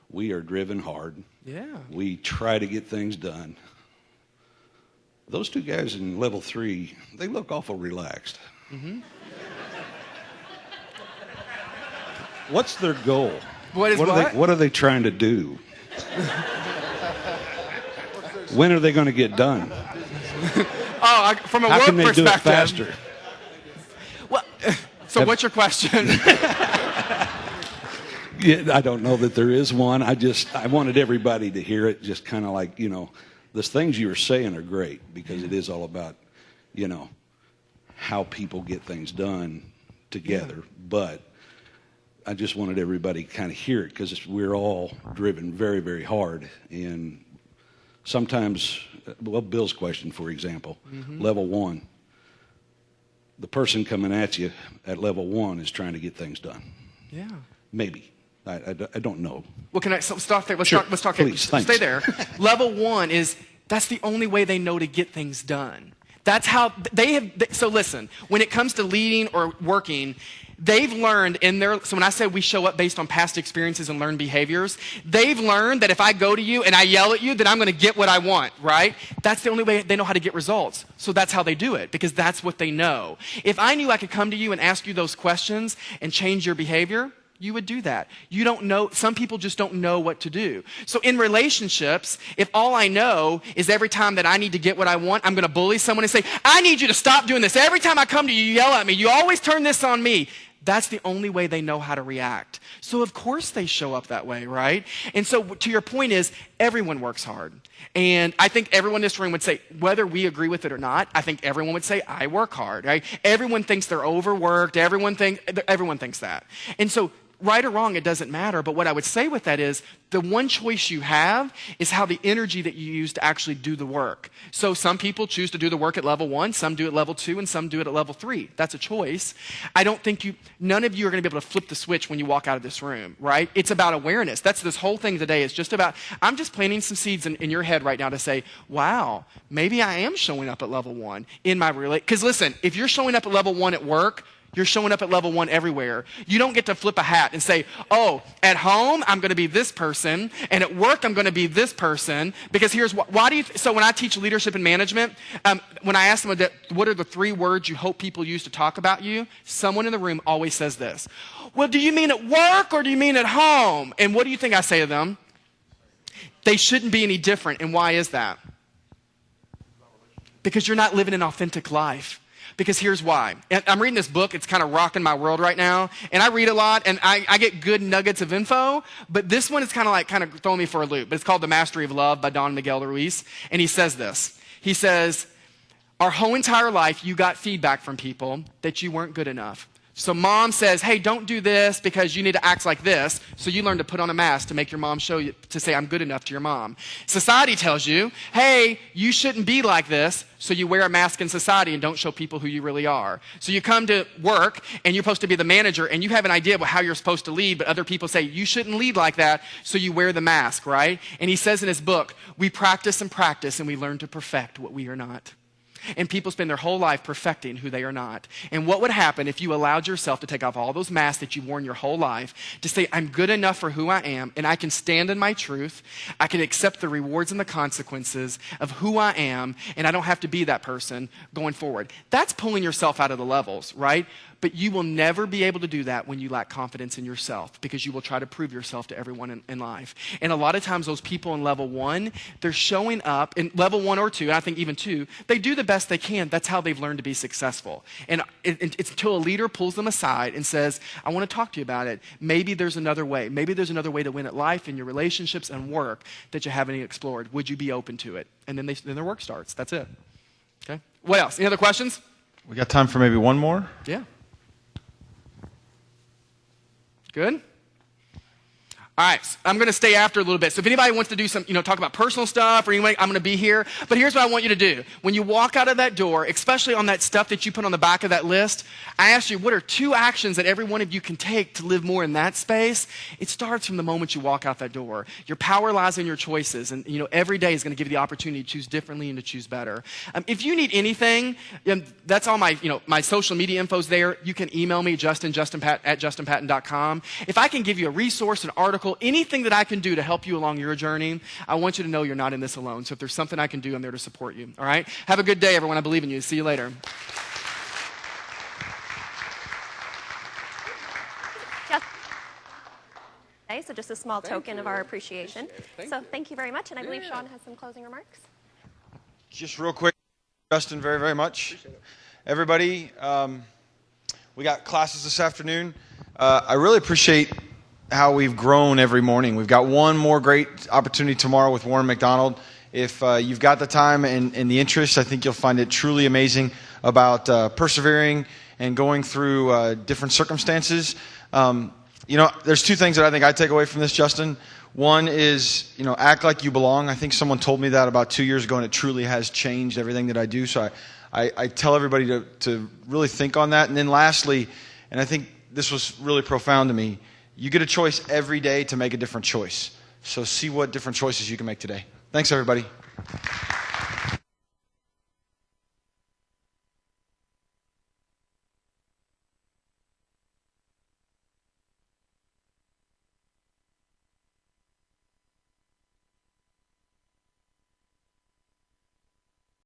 We are driven hard. Yeah. We try to get things done. Those two guys in level 3, they look awful relaxed. Mm-hmm. What's their goal? What are they trying to do? When are they going to get done? From a How work can they perspective. do it faster? Well, so what's your question? Yeah, I don't know that there is one. I wanted everybody to hear it, just kind of like, the things you were saying are great because it is all about, how people get things done together. Yeah. But I just wanted everybody to kind of hear it because we're all driven very, very hard. And sometimes, Bill's question, for example, level 1, the person coming at you at level 1 is trying to get things done. Yeah. Maybe. I don't know. Well, can I stop there? Let's talk. Please, stay there. Level 1 that's the only way they know to get things done. That's how they have. So listen, when it comes to leading or working, they've learned so when I say we show up based on past experiences and learned behaviors, they've learned that if I go to you and I yell at you, then I'm going to get what I want, right? That's the only way they know how to get results. So that's how they do it, because that's what they know. If I knew I could come to you and ask you those questions and change your behavior, you would do that. You don't know. Some people just don't know what to do. So in relationships, if all I know is every time that I need to get what I want, I'm going to bully someone and say, I need you to stop doing this. Every time I come to you, you yell at me. You always turn this on me. That's the only way they know how to react. So of course they show up that way, right? And so to your point is, everyone works hard. And I think everyone in this room would say, whether we agree with it or not, I think everyone would say, I work hard, right? Everyone thinks they're overworked. Everyone thinks that. And so right or wrong, it doesn't matter. But what I would say with that is the one choice you have is how the energy that you use to actually do the work. So some people choose to do the work at level 1, some do it at level 2, and some do it at level 3. That's a choice. I don't think none of you are going to be able to flip the switch when you walk out of this room, right? It's about awareness. That's this whole thing today is just about, I'm just planting some seeds in your head right now to say, wow, maybe I am showing up at level 1 in my relationship. Because listen, if you're showing up at level 1 at work, You're showing up at level 1 everywhere. You don't get to flip a hat and say, oh, at home, I'm going to be this person, and at work, I'm going to be this person, because here's why do you, so when I teach leadership and management, when I ask them what are the 3 words you hope people use to talk about you, someone in the room always says this. Well, do you mean at work or do you mean at home? And what do you think I say to them? They shouldn't be any different. And why is that? Because you're not living an authentic life. Because here's why. I'm reading this book. It's kind of rocking my world right now. And I read a lot, and I get good nuggets of info. But this one is kind of throwing me for a loop. But it's called The Mastery of Love by Don Miguel Ruiz. And he says this. He says, our whole entire life, you got feedback from people that you weren't good enough. So mom says, hey, don't do this because you need to act like this. So you learn to put on a mask to make your mom show you, to say I'm good enough to your mom. Society tells you, hey, you shouldn't be like this. So you wear a mask in society and don't show people who you really are. So you come to work and you're supposed to be the manager and you have an idea about how you're supposed to lead, but other people say you shouldn't lead like that. So you wear the mask, right? And he says in his book, we practice and we learn to perfect what we are not. And people spend their whole life perfecting who they are not. And what would happen if you allowed yourself to take off all those masks that you've worn your whole life to say, I'm good enough for who I am, and I can stand in my truth, I can accept the rewards and the consequences of who I am, and I don't have to be that person going forward. That's pulling yourself out of the levels, right? But you will never be able to do that when you lack confidence in yourself, because you will try to prove yourself to everyone in life. And a lot of times those people in level 1, they're showing up in level 1 or 2, and I think even 2, they do the best they can. That's how they've learned to be successful. And it's until a leader pulls them aside and says, I want to talk to you about it. Maybe there's another way. Maybe there's another way to win at life, in your relationships and work that you haven't explored. Would you be open to it? And then their work starts. That's it. Okay. What else? Any other questions? We got time for maybe one more? Yeah. Good? All right, so I'm going to stay after a little bit. So if anybody wants to do some, talk about personal stuff or anyway, I'm going to be here. But here's what I want you to do. When you walk out of that door, especially on that stuff that you put on the back of that list, I asked you, what are 2 actions that every one of you can take to live more in that space? It starts from the moment you walk out that door. Your power lies in your choices. And, every day is going to give you the opportunity to choose differently and to choose better. If you need anything, that's all my, my social media info's there. You can email me, justinpatton@justinpatton.com. If I can give you a resource, an article, anything that I can do to help you along your journey, I want you to know you're not in this alone. So if there's something I can do, I'm there to support you. All right? Have a good day, everyone. I believe in you. See you later. So just a small token of our appreciation. So thank you very much. And I believe Sean has some closing remarks. Just real quick, Justin, very, very much. Everybody, we got classes this afternoon. I really appreciate how we've grown every morning. We've got one more great opportunity tomorrow with Warren McDonald. If you've got the time and the interest, I think you'll find it truly amazing about persevering and going through different circumstances. There's 2 things that I think I take away from this, Justin. One is, act like you belong. I think someone told me that about 2 years ago, and it truly has changed everything that I do. So I tell everybody to really think on that. And then lastly, and I think this was really profound to me, you get a choice every day to make a different choice. So see what different choices you can make today. Thanks, everybody.